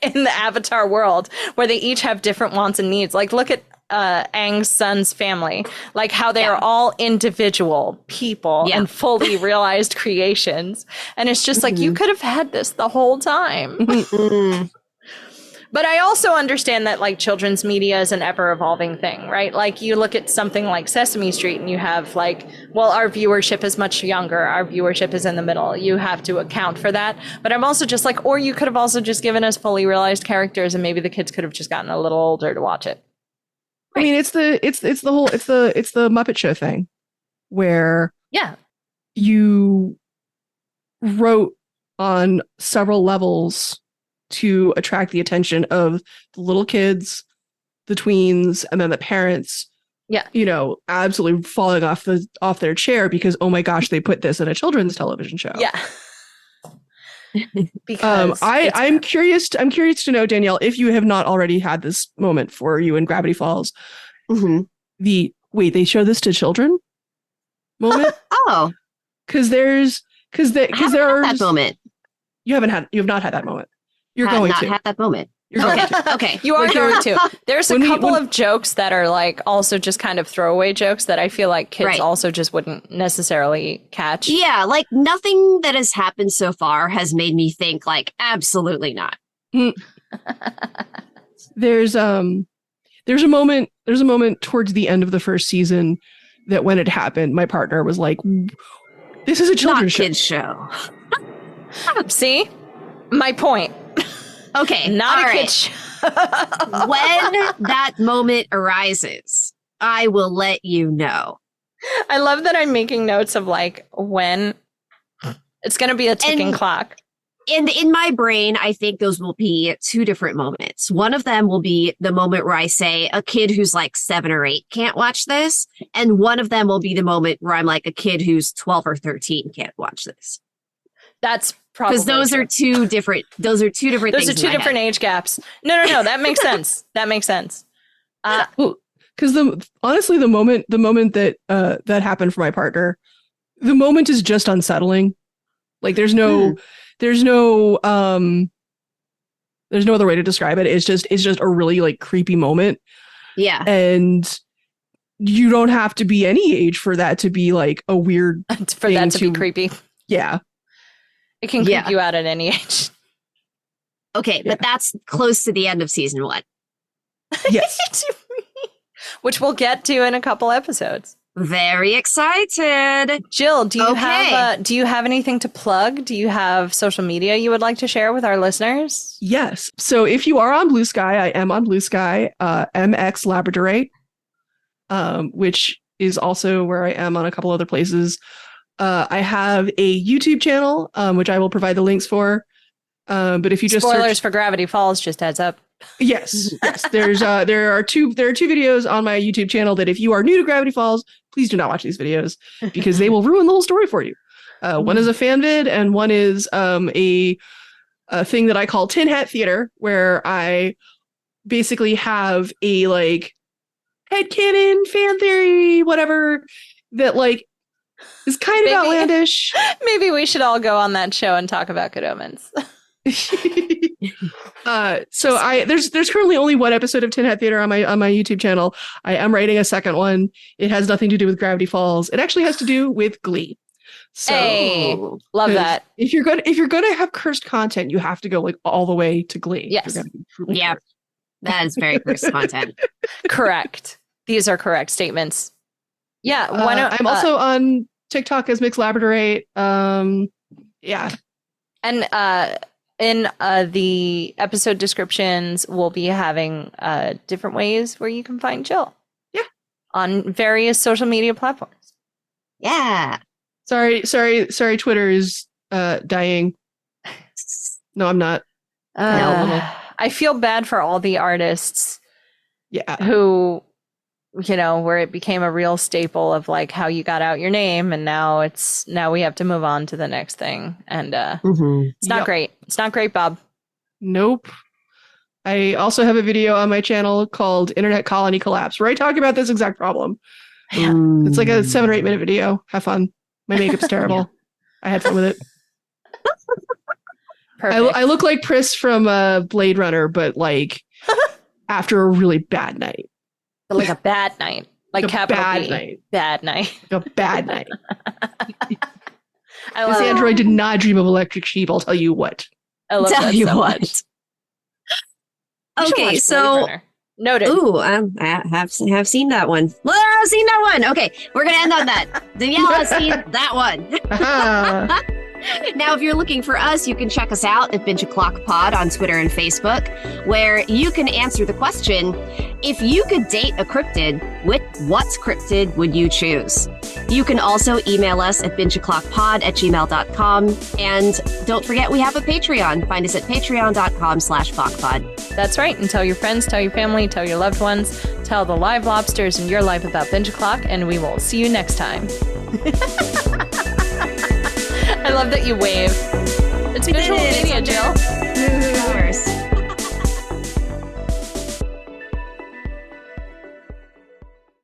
the Avatar world, where they each have different wants and needs. Like, look at Aang's son's family, like how they are all individual people and fully realized creations. And it's just like, you could have had this the whole time. But I also understand that like children's media is an ever evolving thing, right? Like you look at something like Sesame Street and you have like, well, our viewership is much younger. Our viewership is in the middle. You have to account for that. But I'm also just like, or you could have also just given us fully realized characters and maybe the kids could have just gotten a little older to watch it. Right. I mean, it's the Muppet Show thing where you wrote on several levels to attract the attention of the little kids, the tweens, and then the parents. Yeah, you know, absolutely falling off their chair because, oh my gosh, they put this in a children's television show. Yeah. Because I'm curious to know, Danielle, if you have not already had this moment for you in Gravity Falls. They show this to children moment. Because there are that moment. You have not had that moment. You're going to have that moment. You're going to. Okay. You are going to. There's a couple of jokes that are like also just kind of throwaway jokes that I feel like kids also just wouldn't necessarily catch. Yeah, like nothing that has happened so far has made me think like absolutely not. There's a moment towards the end of the first season that when it happened, my partner was like, "This is a children's kids show." See? My point. Okay. Not a kid show. When that moment arises, I will let you know. I love that I'm making notes of like when it's going to be a ticking clock. in my brain, I think those will be two different moments. One of them will be the moment where I say a kid who's like 7 or 8 can't watch this. And one of them will be the moment where I'm like a kid who's 12 or 13 can't watch this. That's probably because those are two different things. Those are two different age gaps. No. That makes sense. That makes sense. Because honestly, the moment that that happened for my partner, the moment is just unsettling. Like there's no other way to describe it. It's just a really like creepy moment. Yeah. And you don't have to be any age for that to be like a weird for that to be creepy. Yeah. It can creep you out at any age. Okay, but that's close to the end of season 1. Yes. Which we'll get to in a couple episodes. Very excited. Jill, do you have anything to plug? Do you have social media you would like to share with our listeners? Yes. So if you are on Blue Sky, I am on Blue Sky, MX Labradorite, which is also where I am on a couple other places. I have a YouTube channel, which I will provide the links for. But if you just spoilers for Gravity Falls, just heads up. Yes. There are two videos on my YouTube channel that if you are new to Gravity Falls, please do not watch these videos because they will ruin the whole story for you. One is a fan vid and one is a thing that I call Tin Hat Theater, where I basically have a like headcanon, fan theory, whatever, that like is kind of outlandish. Maybe we should all go on that show and talk about Good Omens. So there's currently only one episode of Tin Hat Theater on my YouTube channel. I am writing a second one. It has nothing to do with Gravity Falls. It actually has to do with Glee. So hey, love that. If you're gonna have cursed content, you have to go like all the way to Glee. Yes. Yeah. That is very cursed content. Correct. These are correct statements. Yeah. I'm also on TikTok as Mix Labradorite. Yeah. And in the episode descriptions, we'll be having different ways where you can find Jill. Yeah. On various social media platforms. Yeah. Sorry. Twitter is dying. No, I'm not. I feel bad for all the artists. Yeah. Who, where it became a real staple of like how you got out your name, and now we have to move on to the next thing, and it's not great. It's not great, Bob. Nope. I also have a video on my channel called Internet Colony Collapse where I talk about this exact problem. It's like a 7 or 8 minute video. Have fun. My makeup's terrible. I had fun with it. Perfect. I look like Pris from Blade Runner, but like after a really bad night. Like a bad night. Like capital bad B. Night. Bad night. Like a bad night. This android did not dream of electric sheep, I'll tell you what. I love that so much. Okay, so noted. Ooh, I have seen that one. Well, I've seen that one. Okay, we're gonna end on that. Danielle has seen that one. Now, if you're looking for us, you can check us out at Binge O'Clock Pod on Twitter and Facebook, where you can answer the question, if you could date a cryptid, what cryptid would you choose? You can also email us at bingeoclockpod@gmail.com. And don't forget, we have a Patreon. Find us at patreon.com/BachPod. That's right. And tell your friends, tell your family, tell your loved ones, tell the live lobsters in your life about Binge O'Clock, and we will see you next time. I love that you wave. It's visual media, Jill.